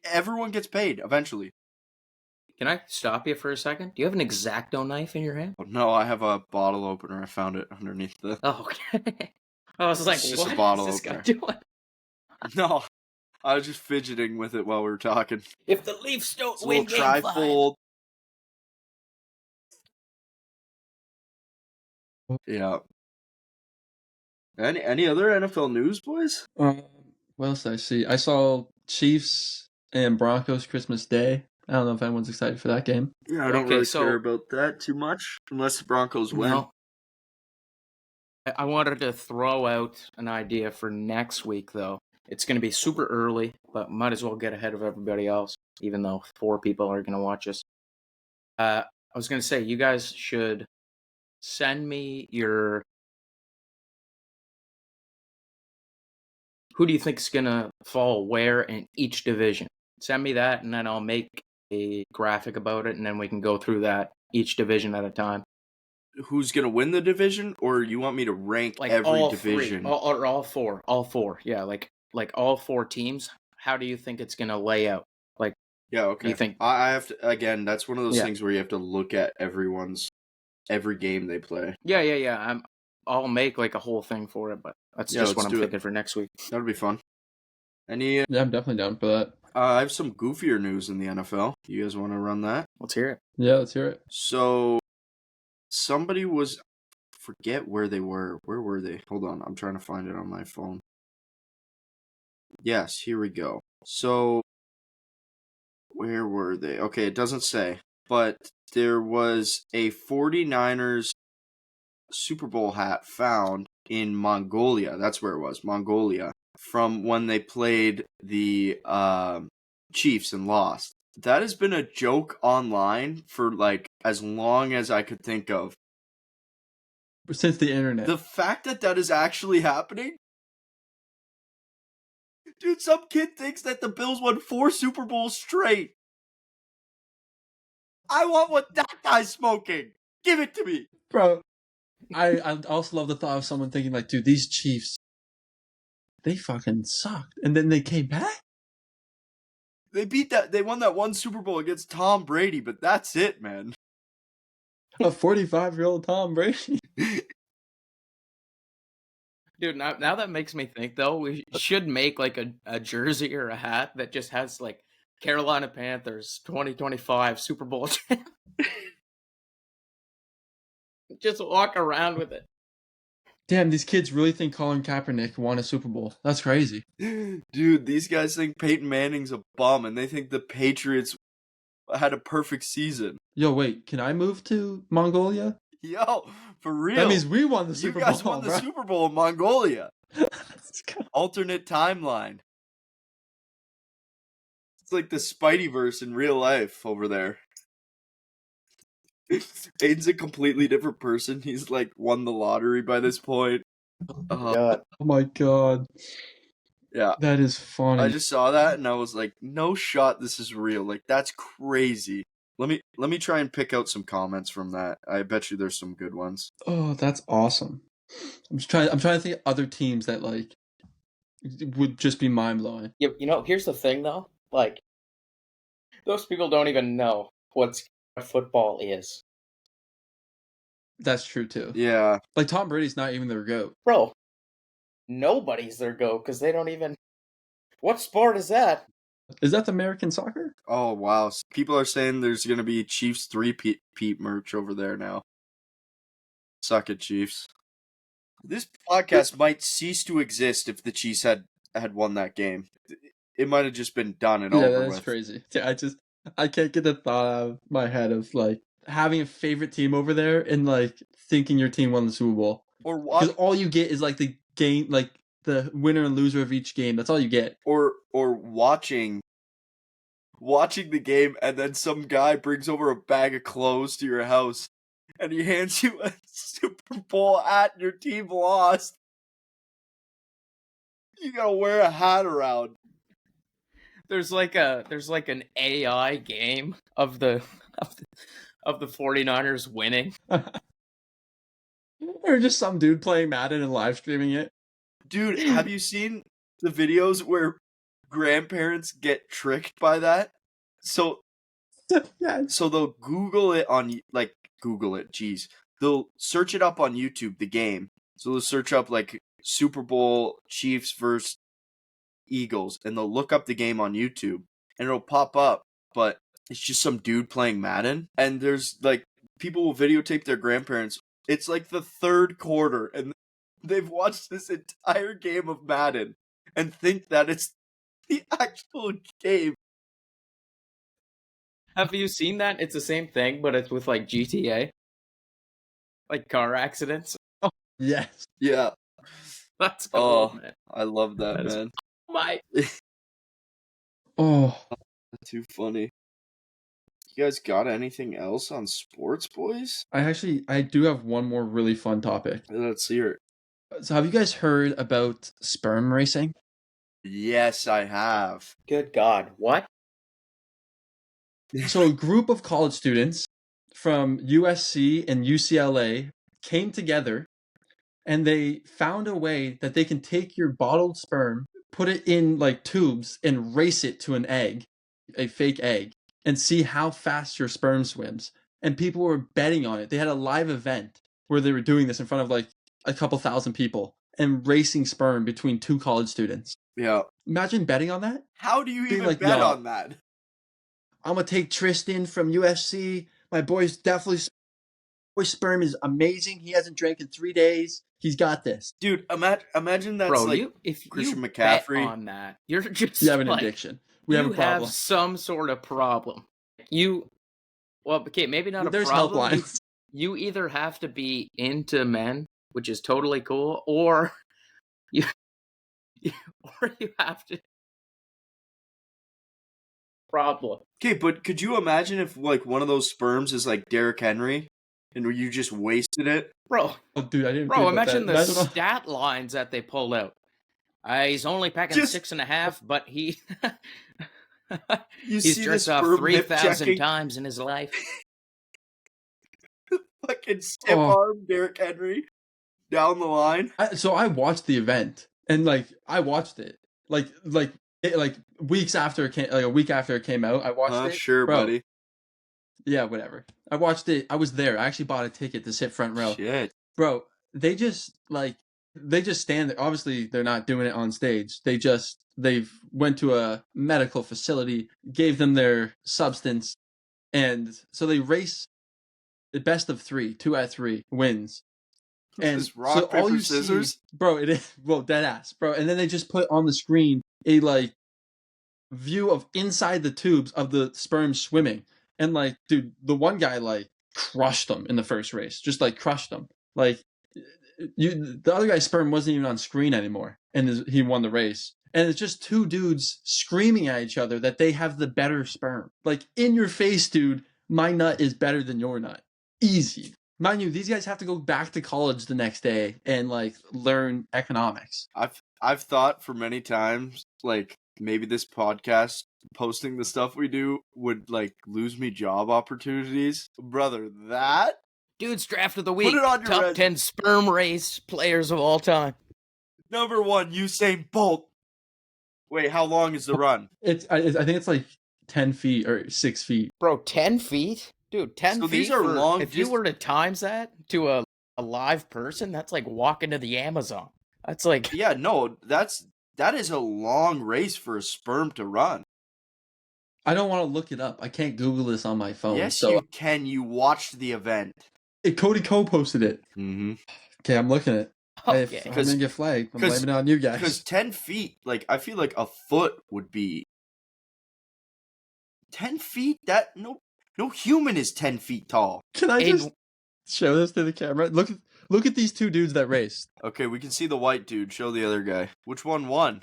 Everyone gets paid eventually. Can I stop you for a second? Do you have an X-Acto knife in your hand? Oh, no, I have a bottle opener. I found it underneath the. Oh, okay. I was like, It's just a what bottle is this guy opener. doing? No, I was just fidgeting with it while we were talking. If the Leafs don't It's a win little Game 5. trifold. Yeah. Any other NFL news, boys? What else did I see? I saw Chiefs and Broncos Christmas Day. I don't know if anyone's excited for that game. Yeah, I don't Okay, really so- care about that too much, unless the Broncos win. No. I wanted to throw out an idea for next week, though. It's going to be super early, but might as well get ahead of everybody else, even though 4 people are going to watch us. I was going to say, you guys should send me your... Who do you think is going to fall where in each division? Send me that, and then I'll make a graphic about it, and then we can go through that each division at a time. Who's gonna win the division, or you want me to rank Like every all division? 3, all four. Yeah, like all 4 teams. How do you think it's gonna lay out? Like, Yeah, okay. you think- I have to, again, that's one of those Yeah. things where you have to look at every game they play. yeah. I'll make like a whole thing for it, but that's Yeah, just let's what I'm do it. thinking for next week. That'll be fun. Yeah, I'm definitely down for that. I have some goofier news in the NFL. You guys want to run that? Let's hear it. Yeah, let's hear it. So, somebody was, forget where they were. Where were they? Hold on, I'm trying to find it on my phone. Yes, here we go. So, where were they? Okay, it doesn't say. But there was a 49ers Super Bowl hat found in Mongolia. That's where it was, Mongolia. From when they played the Chiefs and lost. That has been a joke online for like as long as I could think of. Since the internet. The fact that that is actually happening? Dude, some kid thinks that the Bills won 4 Super Bowls straight. I want what that guy's smoking. Give it to me. Bro, I also love the thought of someone thinking like, dude, these Chiefs, they fucking sucked. And then they came back? They won that 1 Super Bowl against Tom Brady, but that's it, man. A 45-year-old Tom Brady. Dude, now that makes me think, though, we should make like a jersey or a hat that just has like Carolina Panthers 2025 Super Bowl champ. Just walk around with it. Damn, these kids really think Colin Kaepernick won a Super Bowl. That's crazy. Dude, these guys think Peyton Manning's a bum, and they think the Patriots had a perfect season. Yo, wait, can I move to Mongolia? Yo, for real. That means we won the Super You guys Bowl, won the bro. Super Bowl in Mongolia. Let's go. Alternate timeline. It's like the Spideyverse in real life over there. Aiden's a completely different person. He's like won the lottery by this point. God. Oh my god. Yeah. That is funny. I just saw that and I was like, no shot this is real. Like, that's crazy. Let me try and pick out some comments from that. I bet you there's some good ones. Oh, that's awesome. I'm trying to think of other teams that like would just be mind blowing. You know, here's the thing though. Like, those people don't even know what football is. That's true too. Yeah. Like Tom Brady's not even their GOAT. Bro, nobody's their GOAT because they don't even... What sport is that? Is that the American soccer? Oh, wow. People are saying there's going to be Chiefs 3-peat merch over there now. Suck it, Chiefs. This podcast might cease to exist if the Chiefs had won that game. It might have just been done and over that's with. crazy. Yeah, I can't get the thought out of my head of like having a favorite team over there and like thinking your team won the Super Bowl. Or what? Because all you get is like the game, like the winner and loser of each game. That's all you get. Or watching the game and then some guy brings over a bag of clothes to your house and he hands you a Super Bowl hat and your team lost. You gotta wear a hat around. There's like an AI game of the 49ers winning. Or just some dude playing Madden and live streaming it. Dude, have you seen the videos where grandparents get tricked by that? So Yes. So they'll Google it on Jeez, they'll search it up on YouTube. The game. So they'll search up like Super Bowl Chiefs versus Eagles, and they'll look up the game on YouTube, and it'll pop up, but it's just some dude playing Madden, and there's like people will videotape their grandparents. It's like the third quarter, and they've watched this entire game of Madden and think that it's the actual game. Have you seen that? It's the same thing, but it's with like GTA, like car accidents. Oh, yes. Yeah. That's cool, man. I love that, That is- man. My Oh, That's too funny. You guys got anything else on sports, boys? I do have one more really fun topic. Let's hear it. So have you guys heard about sperm racing? Yes, I have. good God, what? So a group of college students from USC and UCLA came together and they found a way that they can take your bottled sperm, put it in like tubes and race it to an egg, a fake egg, and see how fast your sperm swims. And people were betting on it. They had a live event where they were doing this in front of like a couple thousand people and racing sperm between two college students. Yeah. Imagine betting on that. How do you Being even like, bet yo, on that? I'm gonna take Tristan from USC. My boy's boy's sperm is amazing. He hasn't drank in 3 days. He's got this. Dude, imagine that's Bro, like if Christian you McCaffrey. bet on that, you're just You have an like, addiction. We have a problem. have some sort of problem. Well, okay, maybe not a There's problem. helplines. You either have to be into men, which is totally cool, or you have to problem. Okay, but could you imagine if like one of those sperms is like Derrick Henry, and you just wasted it? Bro, Oh, dude, I didn't. bro, think about imagine that. the That's what- stat lines that they pulled out. He's only packing Just- 6.5, but he You he's see jerked the off sperm nip 3,000 checking, times in his life. fucking stiff Oh. arm Derrick Henry down the line. So I watched the event, and like I watched it, like weeks after it came, like a week after it came out. I watched it. Sure, Bro, buddy. Yeah, whatever. I watched it. I was there. I actually bought a ticket to sit front row. Shit. Bro, they just stand there. Obviously, they're not doing it on stage. They've went to a medical facility, gave them their substance, and so they race the best of 3, 2 out of 3 wins. And This rock, all paper, you scissors? see, bro, it is dead ass, bro. And then they just put on the screen a like view of inside the tubes of the sperm swimming, and like, dude, the one guy like crushed them in the first race, just like crushed them. Like, the other guy's sperm wasn't even on screen anymore, and he won the race. And it's just two dudes screaming at each other that they have the better sperm. Like, in your face, dude, my nut is better than your nut. Easy. Mind you, these guys have to go back to college the next day and like learn economics. I've thought for many times, like maybe this podcast posting the stuff we do would like lose me job opportunities. Brother, that Dude's draft of the week. it on your Top resume. 10 sperm race players of all time. number 1, Usain Bolt. Wait, how long is the run? I think it's like 10 feet or 6 feet. Bro, 10 feet? Dude, 10 So feet. these are long If you were to times that to a live person, that's like walking to the Amazon. That's like, Yeah, no, that is a long race for a sperm to run. I don't want to look it up. I can't Google this on my phone. Yes, so you can. You watched the event. Cody Ko posted it. Mm-hmm. Okay, I'm looking at it. Hey, okay. I'm gonna get flagged. I'm 'cause- blaming it on you guys. Because 10 feet, like, I feel like a foot would be 10 feet. That no human is 10 feet tall. Can I Aiden- just show this to the camera? Look at these two dudes that raced. Okay, we can see the white dude. Show the other guy. Which one won?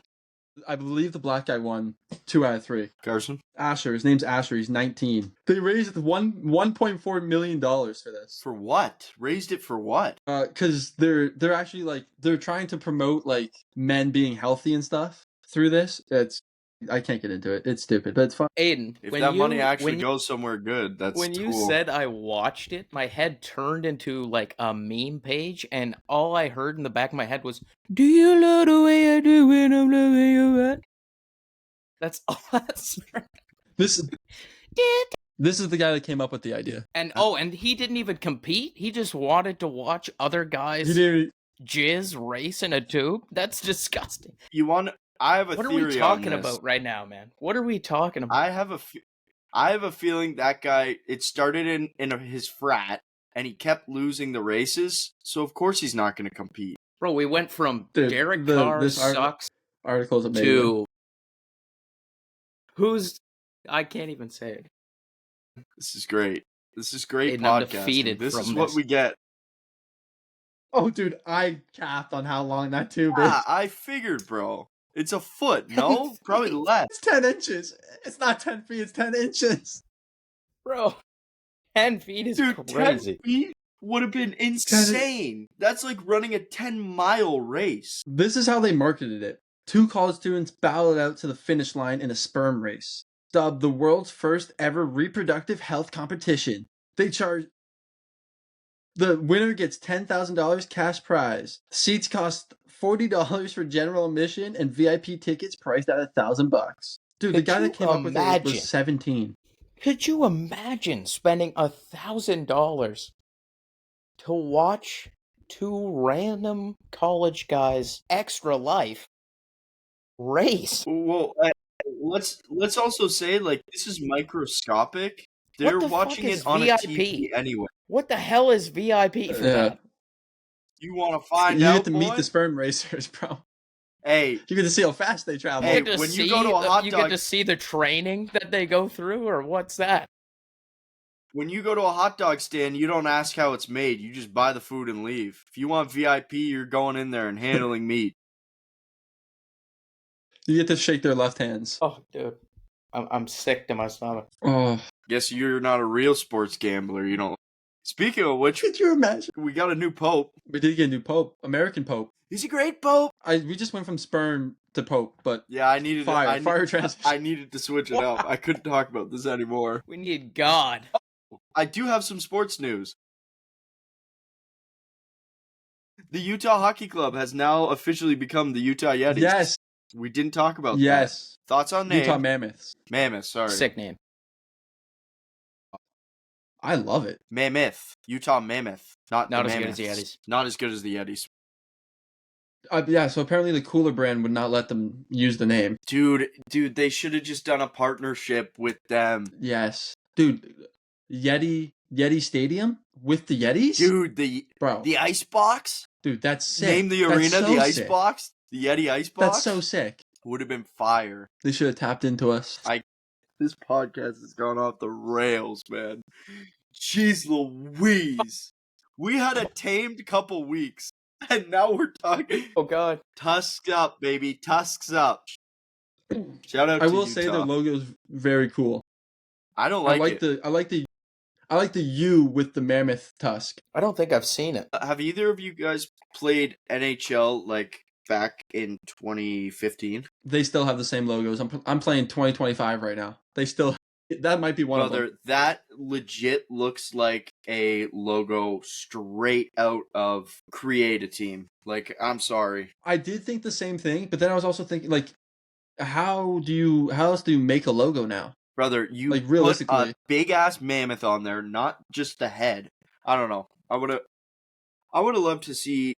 I believe the black guy won 2 out of 3. Carson. Asher, his name's Asher. He's 19. They raised $1.4 million for this. For what? Raised it for what? Because they're actually like they're trying to promote like men being healthy and stuff through this. I can't get into it. It's stupid, but it's fun. Aiden, If that money actually when goes somewhere good, that's when you cool. said I watched it, my head turned into like a meme page, and all I heard in the back of my head was, "Do you love the way I do when I'm loving you?" Right? That's all. That's This This is the guy that came up with the idea. And he didn't even compete. He just wanted to watch other guys He didn't. jizz race in a tube. That's disgusting. I have a What are theory we talking on this. about right now, man? What are we talking about? I have a feeling that guy. It started in his frat, and he kept losing the races. So of course he's not going to compete. Bro, we went from Dude, Derek Carr sucks Article's amazing. to who's I can't even say it. This is great. This is great Aiden, I'm podcasting. defeated This from is what this. we get. Oh, dude, I capped on how long that tube is. Yeah, I figured, bro. It's a foot, no? Probably less. It's 10 inches. It's not 10 feet, it's 10 inches. Bro, 10 feet is Dude, crazy. 10 feet would have been insane. That's like running a 10-mile race. This is how they marketed it. 2 college students battled out to the finish line in a sperm race. Dubbed the world's first ever reproductive health competition. They charge... The winner gets $10,000 cash prize. Seats cost $40 for general admission and VIP tickets priced at $1,000. Dude, the guy that came up with it was 17. Could you imagine spending $1,000 to watch 2 random college guys extra life race? Well, let's also say, like, this is microscopic. They're the fuck watching is it on VIP? a TV anyway. What the hell is VIP for that? You want to find You out, get to meet boy? the sperm racers, bro. Hey, You get to see how fast they travel. Hey, You get to when you see go to a hot you dog- get to see the training that they go through, or what's that? when you go to a hot dog stand, you don't ask how it's made. You just buy the food and leave. If you want VIP, you're going in there and handling meat. You get to shake their left hands. Oh, dude, I'm sick to my stomach. Oh, Guess you're not a real sports gambler. You don't. Speaking of which, could you imagine? we got a new pope. We did get a new pope, American pope. He's a great pope. We just went from sperm to pope, but Yeah, I needed fire transition. I needed to switch it up. I couldn't talk about this anymore. We need God. I do have some sports news. The Utah Hockey Club has now officially become the Utah Yetis. Yes, We didn't talk about that. yes. Thoughts on name? Utah Mammoths. Mammoth, sorry. Sick name. I love it. Mammoth. Utah Mammoth. Not Not the as good as the Mammoths. Yetis. Not as good as the Yetis. Yeah, so apparently the cooler brand would not let them use the name. Dude, they should have just done a partnership with them. Yes. Dude, Yeti Stadium with the Yetis? Dude, the Bro, ice box? dude, that's sick. Name the That's arena so the ice sick. box? The Yeti ice box? That's so sick. Would have been fire. They should have tapped into us. This podcast has gone off the rails, man. Jeez Louise. We had a tamed couple weeks, and now we're talking. Oh God. Tusks up, baby. Tusks up. Shout out to I will Utah. say their logo is very cool. I don't like it. I like the U with the mammoth tusk. I don't think I've seen it. Have either of you guys played NHL like back in 2015? They still have the same logos. I'm playing 2025 right now. They still that might be one of them. Brother, that legit looks like a logo straight out of Create a Team. Like, I'm sorry. I did think the same thing, but then I was also thinking like how else do you make a logo now? Brother, you Like, put realistically. a big ass mammoth on there, not just the head. I don't know. I would have loved to see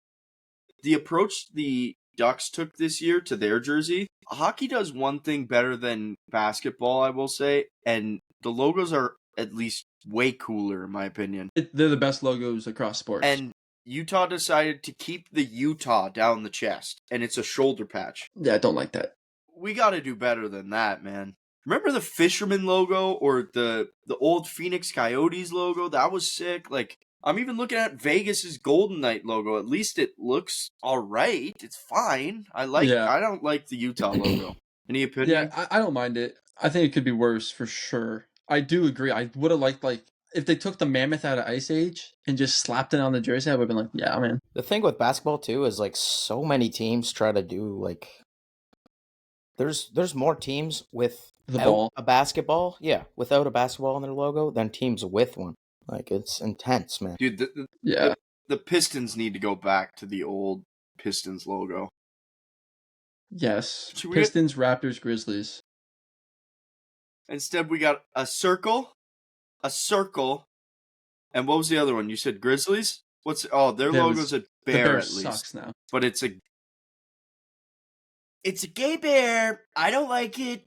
the approach the Ducks took this year to their jersey. Hockey does one thing better than basketball, I will say, and the logos are at least way cooler in my opinion. They're the best logos across sports. And Utah decided to keep the Utah down the chest, and it's a shoulder patch. yeah, I don't like that. We got to do better than that, man. Remember the Fisherman logo or the old Phoenix Coyotes logo? That was sick. Like, I'm even looking at Vegas's Golden Knight logo. At least it looks all right. It's fine. I don't like the Utah logo. Any opinion? Yeah, I don't mind it. I think it could be worse for sure. I do agree. I would have liked like if they took the mammoth out of Ice Age and just slapped it on the jersey, I would have been like, yeah, man. The thing with basketball too is like so many teams try to do like there's more teams with The ball. a basketball, without a basketball in their logo than teams with one. Like it's intense, man. Dude, Yeah. the Pistons need to go back to the old Pistons logo. Yes. Should we Pistons, Raptors, Grizzlies. Instead, we got a circle a circle, and what was the other one? You said Grizzlies? Their There logo's was- a bear the bear at least. sucks now. But it's a gay bear. I don't like it.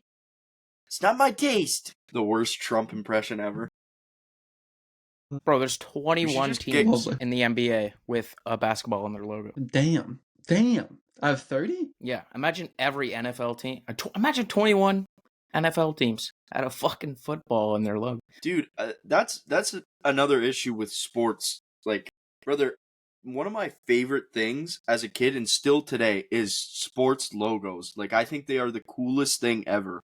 It's not my taste. The worst Trump impression ever. Bro, there's 21 just get- teams in the NBA with a basketball in their logo. Damn. I have 30? Yeah, imagine every NFL team. Imagine 21 NFL teams had a fucking football in their logo. Dude, that's another issue with sports. Like, brother, one of my favorite things as a kid and still today is sports logos. Like, I think they are the coolest thing ever.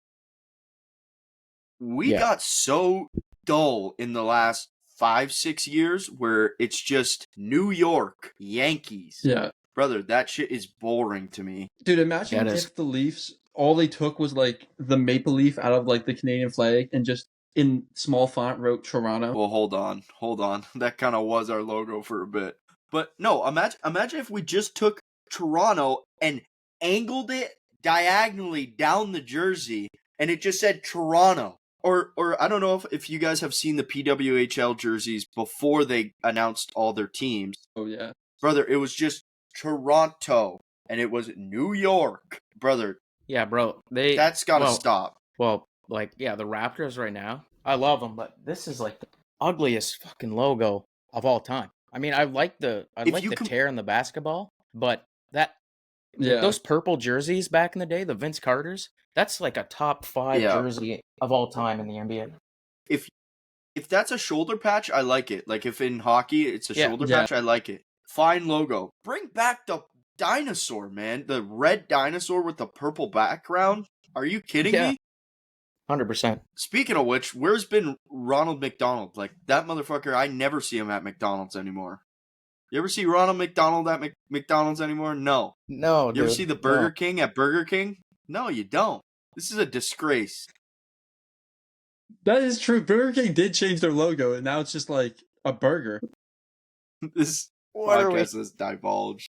We got so dull in the last 5-6 years where it's just New York Yankees. Yeah. Brother, that shit is boring to me. Dude, imagine if the Leafs, all they took was like the maple leaf out of like the Canadian flag and just in small font wrote Toronto. Well, hold on. That kind of was our logo for a bit. But no, imagine if we just took Toronto and angled it diagonally down the jersey and it just said Toronto. Or I don't know if you guys have seen the PWHL jerseys before they announced all their teams. Oh, yeah. Brother, it was just Toronto and it was New York. Brother. Yeah, bro. That's got to stop. Well, like, yeah, the Raptors right now, I love them, but this is like the ugliest fucking logo of all time. I mean, I like the tear in the basketball, but those purple jerseys back in the day, the Vince Carters, that's like a top 5 jersey of all time in the NBA. If that's a shoulder patch, I like it. Like if in hockey it's a shoulder patch, I like it. Fine logo. Bring back the dinosaur, man. The red dinosaur with the purple background. Are you kidding me? 100%. Speaking of which, where's been Ronald McDonald? Like that motherfucker, I never see him at McDonald's anymore. You ever see Ronald McDonald at McDonald's anymore? No. No, You ever see the Burger King at Burger King? No, you don't. This is a disgrace. That is true. Burger King did change their logo, and now it's just like a burger. This podcast is divulged.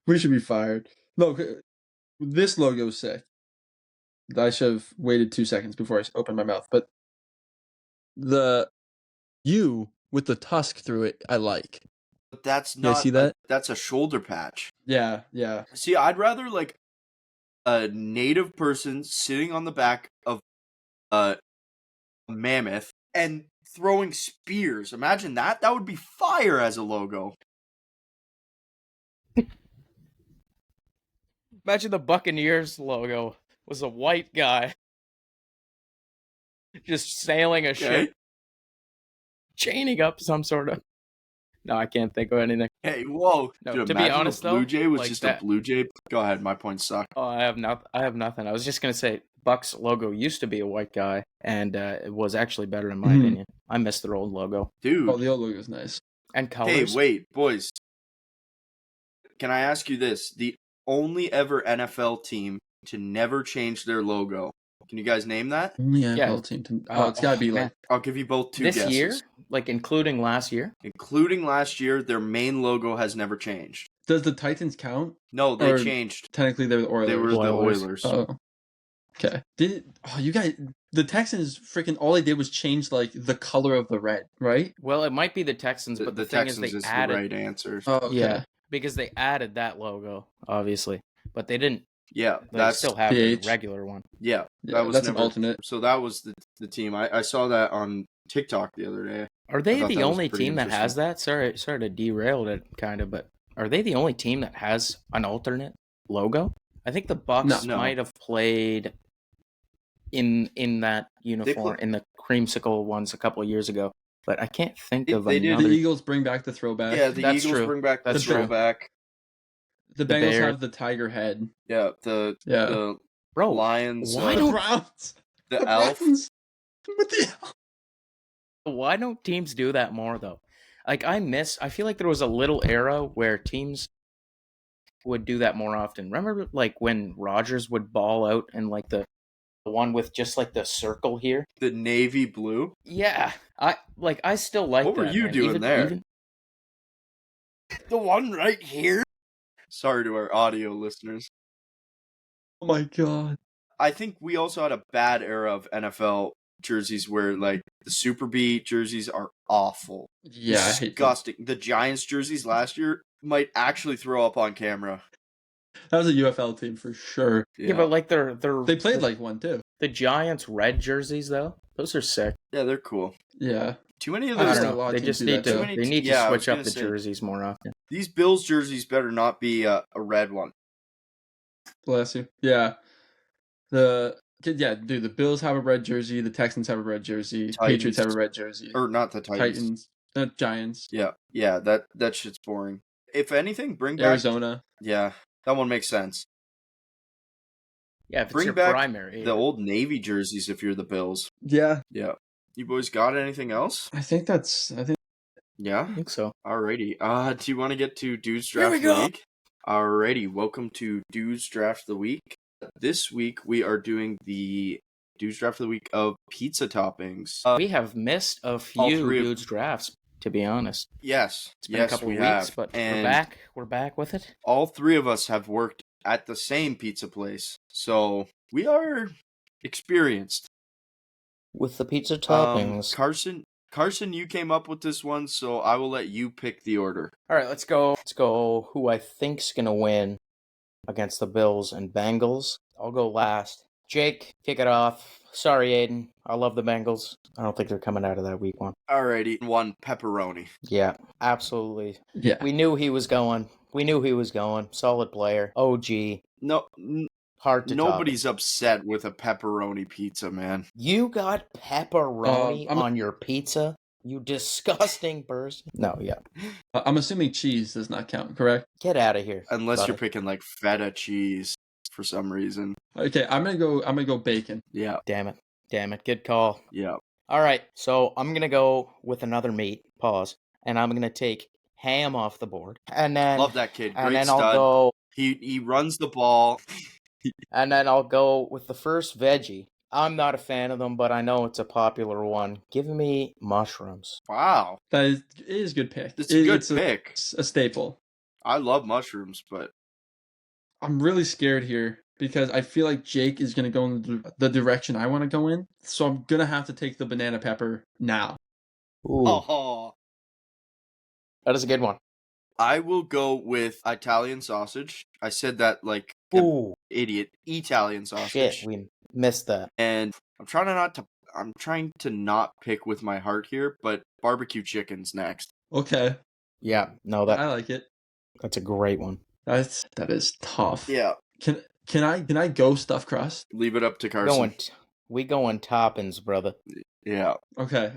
We should be fired. No, this logo's sick. I should have waited 2 seconds before I opened my mouth. But the U with the tusk through it, I like. But that's not. See that? That's a shoulder patch. Yeah. See, I'd rather like a native person sitting on the back of a mammoth and throwing spears. Imagine that. That would be fire as a logo. Imagine the Buccaneers logo was a white guy just sailing a ship, chaining up some sort of. No, I can't think of anything. Hey, whoa! No, dude, to be honest, Blue Jay was like just a Blue Jay. Go ahead, my points suck. Oh, I have nothing. I was just gonna say, Bucks logo used to be a white guy, and it was actually better in my opinion. I miss their old logo, dude. Oh, the old logo is nice. And colors. Hey, wait, boys. Can I ask you this? The only ever NFL team to never change their logo. Can you guys name that? Only NFL team to. It's gotta be like. I'll give you both 2 this guesses. year, like including last year. Including last year, their main logo has never changed. Does the Titans count? No, they changed. Technically, they're the Oilers. They were the Oilers. Oh. Okay. You guys, the Texans freaking all they did was change like the color of the red, right? Well, it might be the Texans, but the thing Texans is they added the right answer. Oh, okay. Yeah, because they added that logo, obviously, but they didn't. Yeah, They still have the PH. regular one. Yeah, That was that's an alternate. So that was the team. I saw that on TikTok the other day. Are they thought the that was only pretty team that has that? Sorry to derail it, kind of, but are they the only team that has an alternate logo? I think the Bucks might have played in that uniform in the creamsicle ones a couple of years ago, but I can't think of another. The Eagles bring back the throwback. Yeah, the Eagles bring back the throwback. The Bengals have the tiger head. Yeah, the Lions. Why don't Browns? The elf. With the elf. Why don't teams do that more though? Like I feel like there was a little era where teams would do that more often. Remember like when Rodgers would ball out and like the one with just like the circle here? The navy blue? Yeah. I still like what that. What were you doing there? The one right here? Sorry to our audio listeners. Oh my god. I think we also had a bad era of NFL jerseys where like the Super B jerseys are awful. Yeah, I hate them. Disgusting. The Giants jerseys last year might actually throw up on camera. That was a UFL team for sure. Yeah, but like They played like one too. the Giants red jerseys though. Those are sick. Yeah, they're cool. Yeah. Too many of I those. don't I know. don't know. lot of They teams just do need that, to. too. They need to Yeah, I was switch up gonna the say- jerseys more often. These Bills jerseys better not be a red one. Bless you. Yeah. Dude, the Bills have a red jersey, the Texans have a red jersey, Patriots have a red jersey. Or not the Titans. Giants. Yeah, that shit's boring. If anything, bring back Arizona. Yeah, that one makes sense. Yeah, if it's Bring your back primary. The old Navy jerseys if you're the Bills. Yeah. Yeah. You boys got anything else? I think Yeah? I think so. Alrighty. Do you want to get to Dude's Here Draft we of the go. Week? Alrighty. Welcome to Dude's Draft of the Week. This week we are doing the Dude's Draft of the Week of pizza toppings. We have missed a all few three of- dudes drafts, to be honest. Yes. It's been yes, a couple we of weeks, have. but And we're back. We're back with it. all three of us have worked at the same pizza place. So we are experienced. With the pizza toppings. Carson, you came up with this one, so I will let you pick the order. All right, let's go. Let's go. Who I think's gonna win against the Bills and Bengals? I'll go last. Jake, kick it off. Sorry, Aiden. I love the Bengals. I don't think they're coming out of that week one. Alrighty, one pepperoni. Yeah, absolutely. Yeah. We knew he was going. Solid player. OG. No, Hard to top. nobody's upset with a pepperoni pizza, man. You got pepperoni I'm- on your pizza? You disgusting person. No, yeah. I'm assuming cheese does not count, correct? Get out of here. Unless buddy. you're picking like feta cheese for some reason. Okay, I'm gonna go bacon. Yeah, Damn it. Good call. yeah. All right, so I'm going to go with another meat. Pause. And I'm going to take ham off the board. And then Love that kid. And Great then stud. I'll go He runs the ball. and then I'll go with the first veggie. I'm not a fan of them, but I know it's a popular one. Give me mushrooms. Wow, It is a good pick. it's a good It's pick. It's a staple. I love mushrooms, but I'm really scared here because I feel like Jake is gonna go in the direction I want to go in. So I'm gonna have to take the banana pepper now. Ooh, oh, that is a good one. I will go with Italian sausage. I said that like an Ooh, idiot. Italian sausage. shit, we missed that. And I'm trying to not pick with my heart here, but barbecue chicken's next. Okay, Yeah, no, I like it. that's a great one. That is tough. Yeah. Can I go stuffed crust? Leave it up to Carson. We going toppings, brother. Yeah. Okay.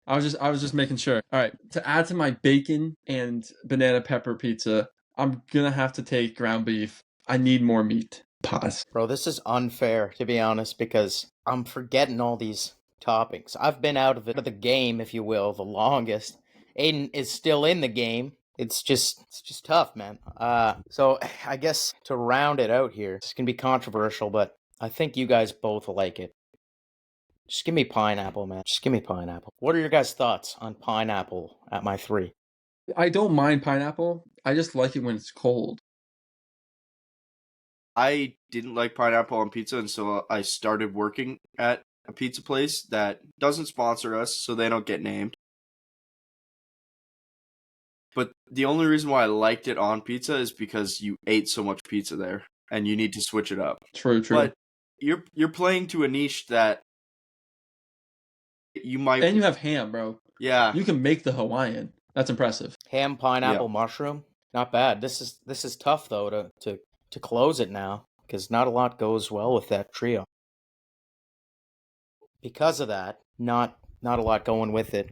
I was just making sure. All right, to add to my bacon and banana pepper pizza, I'm gonna have to take ground beef. I need more meat. Pause. Bro, this is unfair, to be honest, because I'm forgetting all these toppings. I've been out of the game, if you will, the longest. Aiden is still in the game. It's just tough, man. So I guess to round it out here, this can be controversial, but I think you guys both like it. Just give me pineapple, man. Just give me pineapple. What are your guys' thoughts on pineapple at my 3? I don't mind pineapple. I just like it when it's cold. I didn't like pineapple on pizza, and so I started working at a pizza place that doesn't sponsor us, so they don't get named. But the only reason why I liked it on pizza is because you ate so much pizza there, and you need to switch it up. True. But you're playing to a niche that you might. And you have ham, bro. Yeah. You can make the Hawaiian. That's impressive. Ham, pineapple, mushroom. Not bad. This is tough though to close it now because not a lot goes well with that trio. Because of that, not a lot going with it.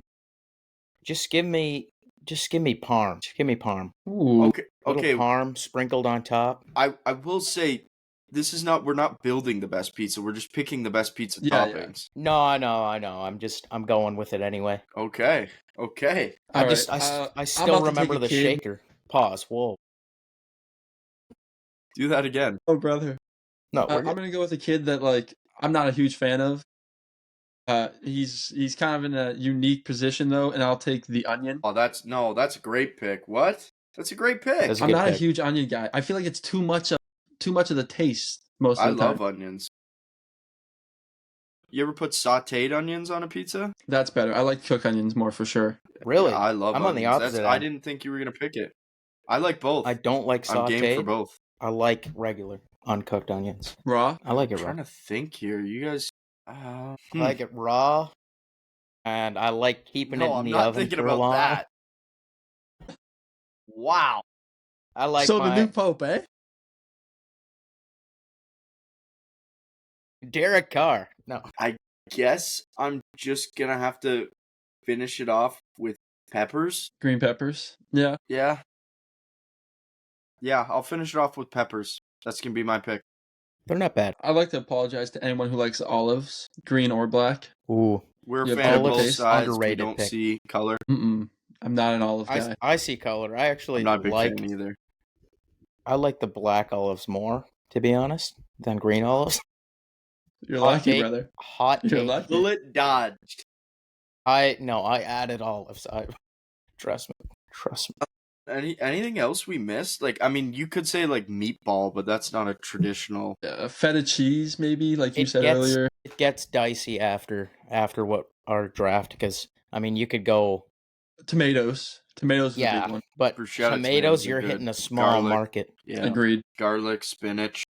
Just give me parm. Just give me parm. Ooh. Okay. Little Okay. parm sprinkled on top. I will say, we're not building the best pizza. We're just picking the best pizza Yeah, toppings. No, I know. I'm going with it anyway. Okay. I All just right, I I'm still about to remember take the a kid. shaker. Pause. Whoa. Do that again. Oh, brother. No, I'm gonna go with a kid that like I'm not a huge fan of. He's kind of in a unique position though, and I'll take the onion. Oh, that's a great pick. What? That's a great pick. That's a I'm good not a pick. huge onion guy. I feel like it's too much of the taste most I of the love time. onions. You ever put sautéed onions on a pizza? That's better. I like cooked onions more for sure. Really? Yeah, I love I'm on the onions. opposite I end. didn't think you were gonna pick it. I like both. I don't like I'm game for sautéed. both. I like regular uncooked onions. Raw? I like it I'm raw. trying to think here. You guys. I like it raw, and I like keeping it No, in I'm the not oven thinking for a about long. that. Wow. I like So my the new Pope, eh? Derek Carr. No, I guess I'm just gonna have to finish it off with peppers. Green peppers. Yeah. Yeah. Yeah, I'll finish it off with peppers. That's gonna be my pick. they're not bad. I'd like to apologize to anyone who likes olives, green or black. Ooh, We're a Yeah, fan of both olives, sides. We underrated don't pick. see color. Mm-mm. I'm not an olive guy. I see color. I actually I'm not a big like. fan either. I like the black olives more, to be honest, than green olives. You're Hot lucky, take. brother. Hot You're take. lucky. Bullet dodged. I added olives. Trust me. Anything else we missed? Like, I mean, you could say like meatball, but that's not a traditional. Feta cheese, maybe, like you It said gets earlier. it gets dicey after what our draft, because I mean you could go Tomatoes. Tomatoes is a big one. but Bruschetta tomatoes tomatoes are you're good. hitting a small Garlic. market. Yeah. Agreed. Garlic, spinach.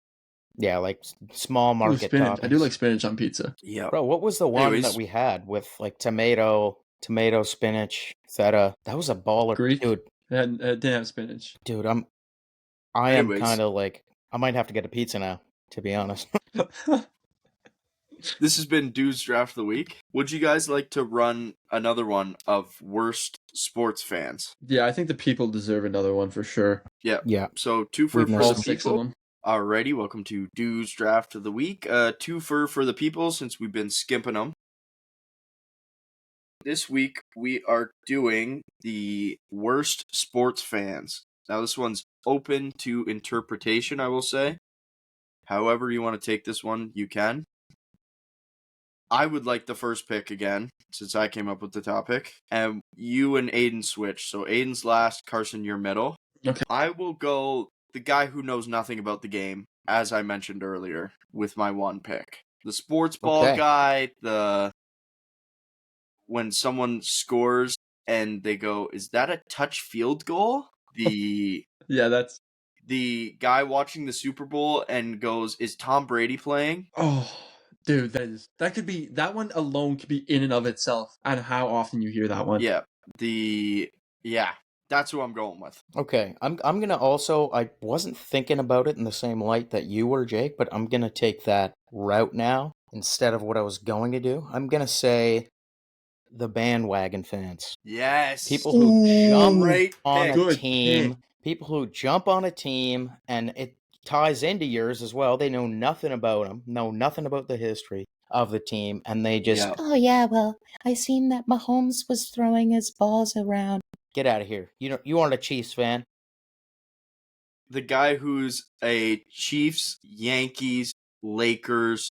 Yeah, like small Ooh, market spinach. I do toppings. like spinach on pizza. Yeah. Bro, what was the one Anyways. that we had with like tomato, spinach, feta? That was a baller, Greek? dude. It didn't have spinach. Dude, I am Anyways. kind of like I might have to get a pizza now, to be honest. This has been Dude's Draft of the Week. Would you guys like to run another one of worst sports fans? Yeah, I think the people deserve another one for sure. Yeah. Yeah. So two for We've missed All the them. 6 of people. them. Alrighty, welcome to Dude's Draft of the Week. Two for the people, since we've been skimping them. This week we are doing the worst sports fans. Now this one's open to interpretation, I will say. However you want to take this one, you can. I would like the first pick again, since I came up with the topic. And you and Aiden switch. So Aiden's last, Carson, you're middle. Okay. I will go the guy who knows nothing about the game, as I mentioned earlier, with my one pick. The sports ball Okay. guy, when someone scores and they go, is that a touch field goal? Yeah, that's... The guy watching the Super Bowl and goes, is Tom Brady playing? Oh, dude, that one alone could be in and of itself, and how often you hear that one. Yeah, that's who I'm going with. Okay, I'm gonna also. I wasn't thinking about it in the same light that you were, Jake, but I'm gonna take that route now instead of what I was going to do. I'm gonna say the bandwagon fans, Yes. people who jump Great on pick. a Good team, pick. people who jump on a team, and it ties into yours as well. They know nothing about them, know nothing about the history of the team, and they just, Yeah. oh yeah, well, I seen that Mahomes was throwing his balls around. Get out of here! You aren't a Chiefs fan. The guy who's a Chiefs, Yankees, Lakers,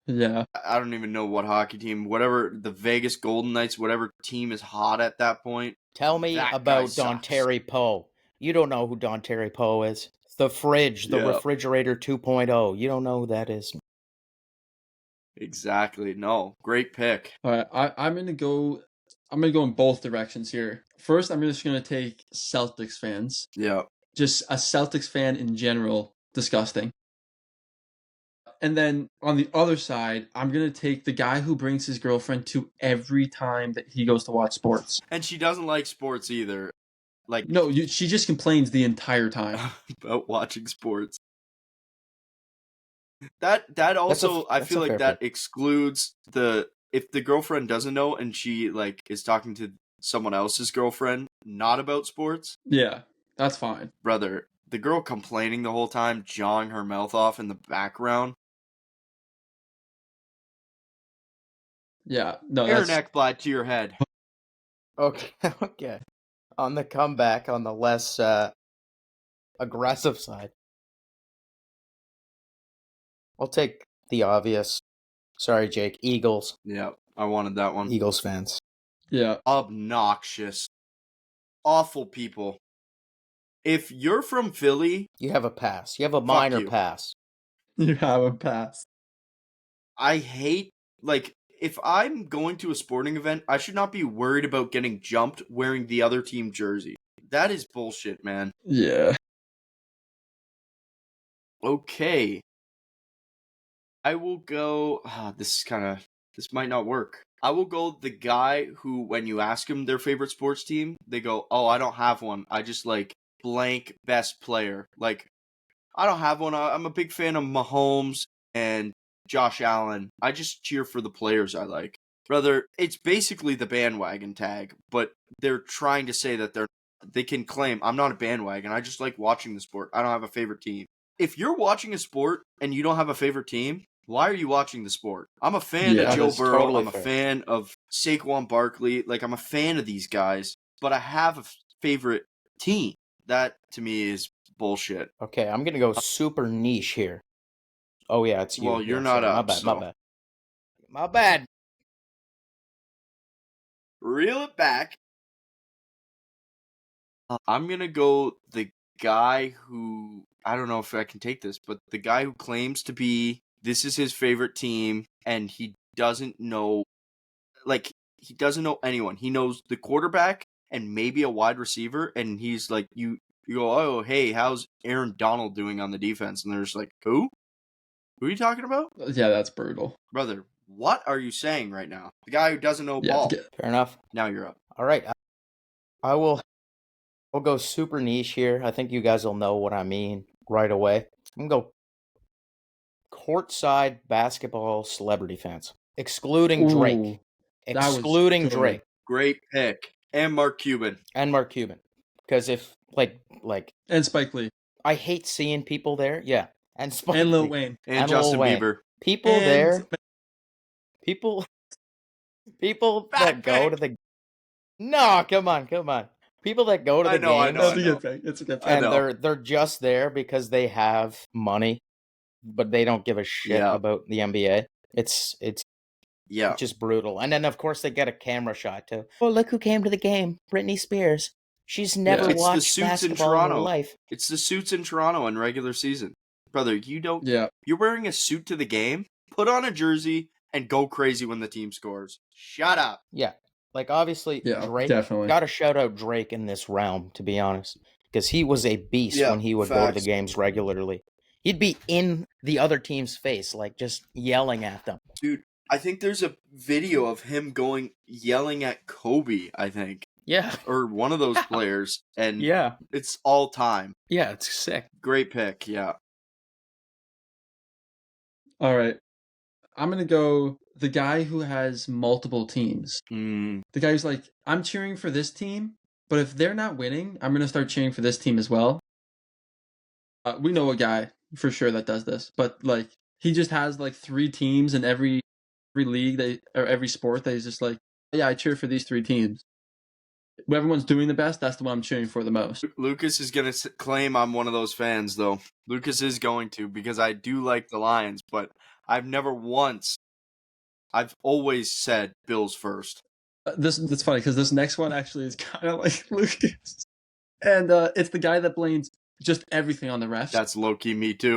Yeah. I don't even know what hockey team, whatever, the Vegas Golden Knights, whatever team is hot at that point. Tell me That guy about sucks. Don Terry Poe. You don't know who Don Terry Poe is. The fridge, the Yeah. refrigerator 2.0. You don't know who that is. Exactly. No, great pick. All right, I'm gonna go in both directions here. First, I'm just gonna take Celtics fans. Yeah. Just a Celtics fan in general, disgusting. And then on the other side, I'm gonna take the guy who brings his girlfriend to every time that he goes to watch sports. And she doesn't like sports either. Like, No, she just complains the entire time. about watching sports. That also, I that's feel a like fair that excludes if the girlfriend doesn't know and she like is talking to someone else's girlfriend, not about sports, Yeah, that's fine. brother. The girl complaining the whole time, jawing her mouth off in the background. Yeah, no, Hair that's neck blight to your head. Okay, okay. On the comeback, on the less aggressive side, I'll take the obvious. Sorry, Jake. Eagles. Yeah, I wanted that one. Eagles fans. yeah. Obnoxious. Awful people. If you're from Philly, You have a pass. You have a minor you. pass. You have a pass. I hate, like, if I'm going to a sporting event, I should not be worried about getting jumped wearing the other team jersey. That is bullshit, man. Yeah. Okay. I will go. This might not work. I will go the guy who, when you ask him their favorite sports team, they go, "Oh, I don't have one. I just like blank best player." Like, I don't have one. I'm a big fan of Mahomes and Josh Allen. I just cheer for the players I like. Brother, it's basically the bandwagon tag, but they're trying to say that they can claim, I'm not a bandwagon. I just like watching the sport. I don't have a favorite team. If you're watching a sport and you don't have a favorite team, why are you watching the sport? I'm a fan Yeah, of Joe that's Burrow. totally I'm a fair. fan of Saquon Barkley. Like, I'm a fan of these guys, but I have a favorite team. That, to me, is bullshit. Okay, I'm gonna go super niche here. Oh yeah, it's you. Well, you're Yeah, not sorry, up, my so bad. My bad. reel it back. I'm going to go the guy who, I don't know if I can take this, but the guy who claims to be, this is his favorite team, and he doesn't know, like, he doesn't know anyone. He knows the quarterback and maybe a wide receiver, and he's like, you go, oh, hey, how's Aaron Donald doing on the defense? And they're just like, who? Who are you talking about? Yeah, that's brutal. Brother, what are you saying right now? The guy who doesn't know Yeah, ball. Fair enough. Now you're up. All right, I'll go super niche here. I think you guys will know what I mean right away. I'm gonna go courtside basketball celebrity fans, excluding Drake. Ooh, that was Excluding good. Drake Great pick. And Mark Cuban. and Mark Cuban. Because if like And Spike Lee. I hate seeing people there. Yeah. And Spike And Lil Lee. Wayne. And Lil Justin Wayne. Bieber. People And there. People that go pick. to the No, come on. People that go to the I know, games That's a good pick. It's a good pick. I and know. they're just there because they have money, but they don't give a shit Yeah. about the NBA. It's Yeah. just brutal. And then of course they get a camera shot too. Oh, look who came to the game, Britney Spears. She's never It's the watched suits in basketball in her Toronto. life. It's the suits in Toronto in regular season. Brother, Yeah. you're wearing a suit to the game, put on a jersey, and go crazy when the team scores. Shut up. Yeah. Like obviously Yeah, Drake, definitely. gotta shout out Drake in this realm, to be honest. Because he was a beast Yeah, when he would go to the facts. games regularly. He'd be in the other team's face, like just yelling at them. Dude, I think there's a video of him yelling at Kobe, I think. Yeah. Or one of those players. And Yeah. it's all time. Yeah, it's sick. Great pick, yeah. All right. I'm going to go the guy who has multiple teams. Mm. The guy who's like, I'm cheering for this team, but if they're not winning, I'm going to start cheering for this team as well. We know a guy for sure that does this, but like he just has like 3 teams in every league or every sport that he's just like, yeah, I cheer for these 3 teams. When everyone's doing the best, that's the one I'm cheering for the most. Lucas is going to claim I'm one of those fans, though. Lucas is going to, because I do like the Lions, but I've always said Bills first. That's funny because this next one actually is kind of like Lucas. And it's the guy that blames just everything on the refs. That's low-key me, too.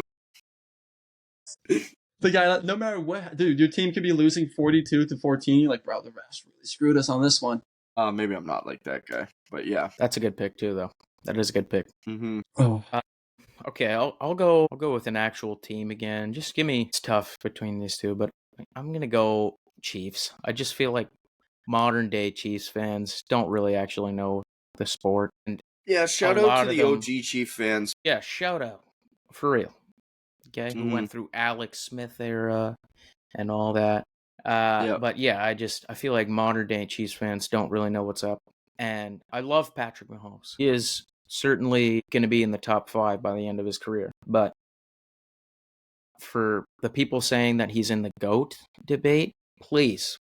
The guy that, no matter what, dude, your team could be losing 42-14. You're like, bro, the refs really screwed us on this one. Maybe I'm not like that guy, but yeah. That's a good pick too, though. That is a good pick. Mm-hmm. Oh. Okay, I'll go with an actual team again. Just give me, it's tough between these two, but I'm gonna go Chiefs. I just feel like modern day Chiefs fans don't really actually know the sport. And Yeah, shout out to the OG Chief fans. yeah, shout out. For real. Okay, who went through Alex Smith era and all that. But yeah, I feel like modern day Chiefs fans don't really know what's up. And I love Patrick Mahomes. He is certainly going to be in the top 5 by the end of his career. But for the people saying that he's in the GOAT debate, please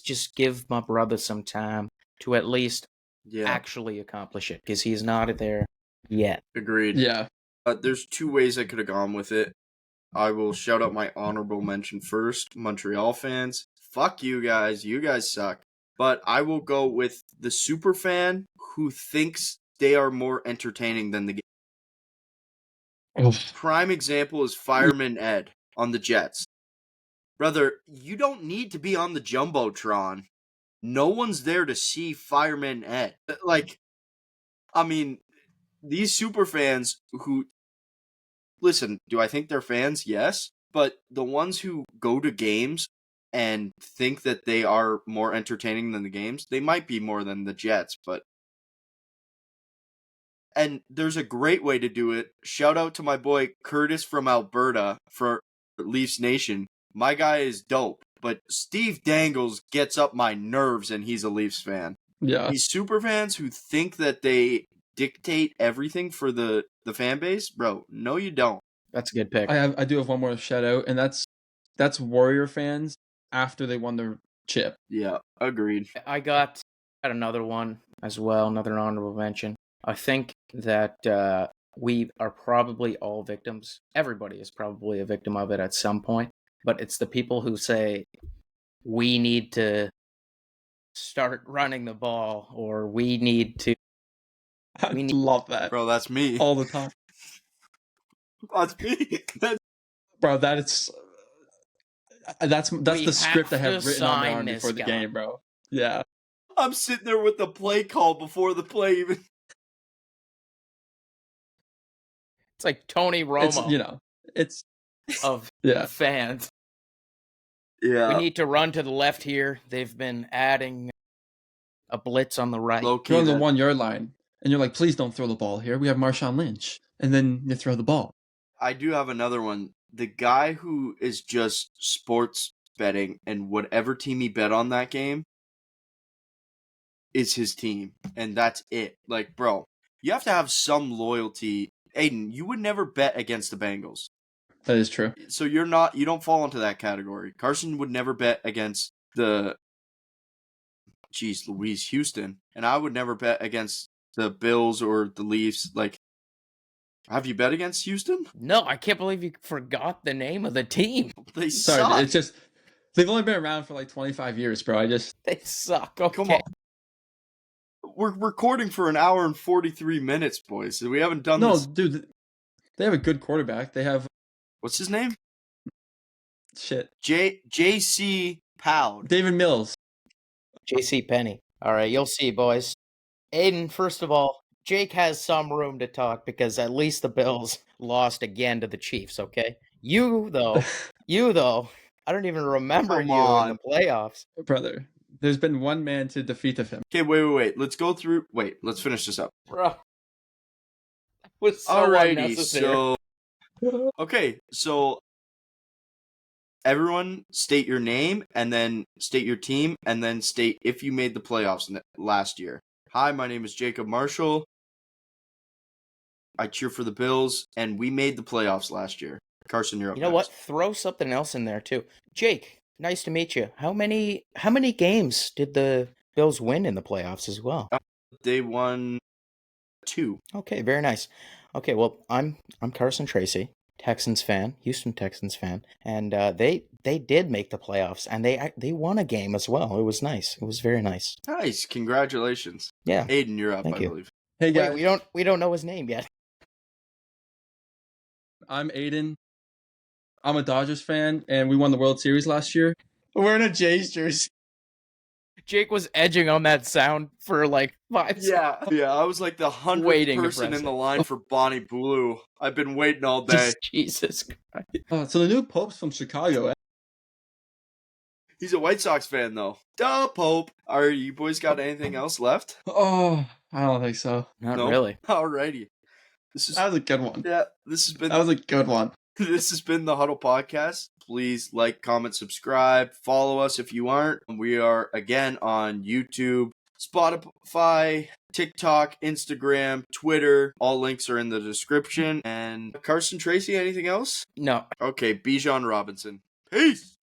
just give my brother some time to at least actually accomplish it, because he's not there yet. Agreed. Yeah. There's 2 ways I could have gone with it. I will shout out my honorable mention first. Montreal fans, fuck you guys. You guys suck. But I will go with the super fan who thinks they are more entertaining than the game. Oh. Prime example is Fireman Ed on the Jets. Brother, you don't need to be on the Jumbotron. No one's there to see Fireman Ed. Like, I mean, these super fans who... Listen, do I think they're fans? Yes. But the ones who go to games and think that they are more entertaining than the games, they might be more than the Jets, but... And there's a great way to do it. Shout out to my boy Curtis from Alberta for Leafs Nation. My guy is dope, but Steve Dangles gets up my nerves and he's a Leafs fan. Yeah. These super fans who think that they dictate everything for the fan base, bro, no you don't. That's a good pick. I do have one more shout out, and that's Warrior fans after they won their chip. Yeah, agreed. I got another one as well, another honorable mention. I think that we are probably all victims. Everybody is probably a victim of it at some point, but it's the people who say we need to start running the ball, or we need to... I love that. Bro, that's me. All the time. That's me. Bro, that's the script I have written on my arm before the game, bro. Yeah. I'm sitting there with the play call before the play even. It's like Tony Romo. It's of fans. Yeah. We need to run to the left here. They've been adding a blitz on the right. You're on the 1 yard line, and you're like, please don't throw the ball here. We have Marshawn Lynch. And then you throw the ball. I do have another one. The guy who is just sports betting and whatever team he bet on that game is his team. And that's it. Like, bro, you have to have some loyalty. Aiden, you would never bet against the Bengals. That is true. So you don't fall into that category. Carson would never bet against Houston. And I would never bet against the Bills or the Leafs. Like, have you bet against Houston? No, I can't believe you forgot the name of the team. They suck. Sorry, it's just they've only been around for like 25 years, bro. They suck. Okay. Come on. We're recording for an hour and 43 minutes, boys. We haven't done this. No, dude, they have a good quarterback. They have... What's his name? Shit. J.C. Powd. David Mills. J.C. Penny. All right, you'll see, boys. Aiden, first of all, Jake has some room to talk because at least the Bills lost again to the Chiefs, okay? You, though, I don't even remember you in the playoffs. Brother, there's been one man to defeat him. Okay, wait. Let's go through... Wait, let's finish this up. Bro. That was so unnecessary. Okay, so everyone state your name and then state your team and then state if you made the playoffs last year. Hi, my name is Jacob Marshall. I cheer for the Bills, and we made the playoffs last year. Carson, you're up. You know what? Throw something else in there too. Jake, nice to meet you. How many games did the Bills win in the playoffs as well? They won 2. Okay, very nice. Okay, well, I'm Carson Tracy, Texans fan, Houston Texans fan, and they did make the playoffs, and they won a game as well. It was nice. It was very nice. Nice, congratulations. Yeah, Aiden, you're up. Thank you. Believe. Hey guys, wait, we don't know his name yet. I'm Aiden. I'm a Dodgers fan, and we won the World Series last year. We're in a Jays jersey. Jake was edging on that sound for like 5 seconds. Yeah, I was like the 100th person in the line for Bonnie Blue. I've been waiting all day. Jesus Christ. So the new Pope's from Chicago. He's a White Sox fan, though. Duh, Pope. Are you boys got anything else left? Oh, I don't think so. Not really. Alrighty. That was a good one. Yeah, That was a good one. This has been the Huddle Podcast. Please like, comment, subscribe, follow us if you aren't. We are again on YouTube, Spotify, TikTok, Instagram, Twitter. All links are in the description. And Carson Tracy, anything else? No. Okay, Bijan Robinson. Peace.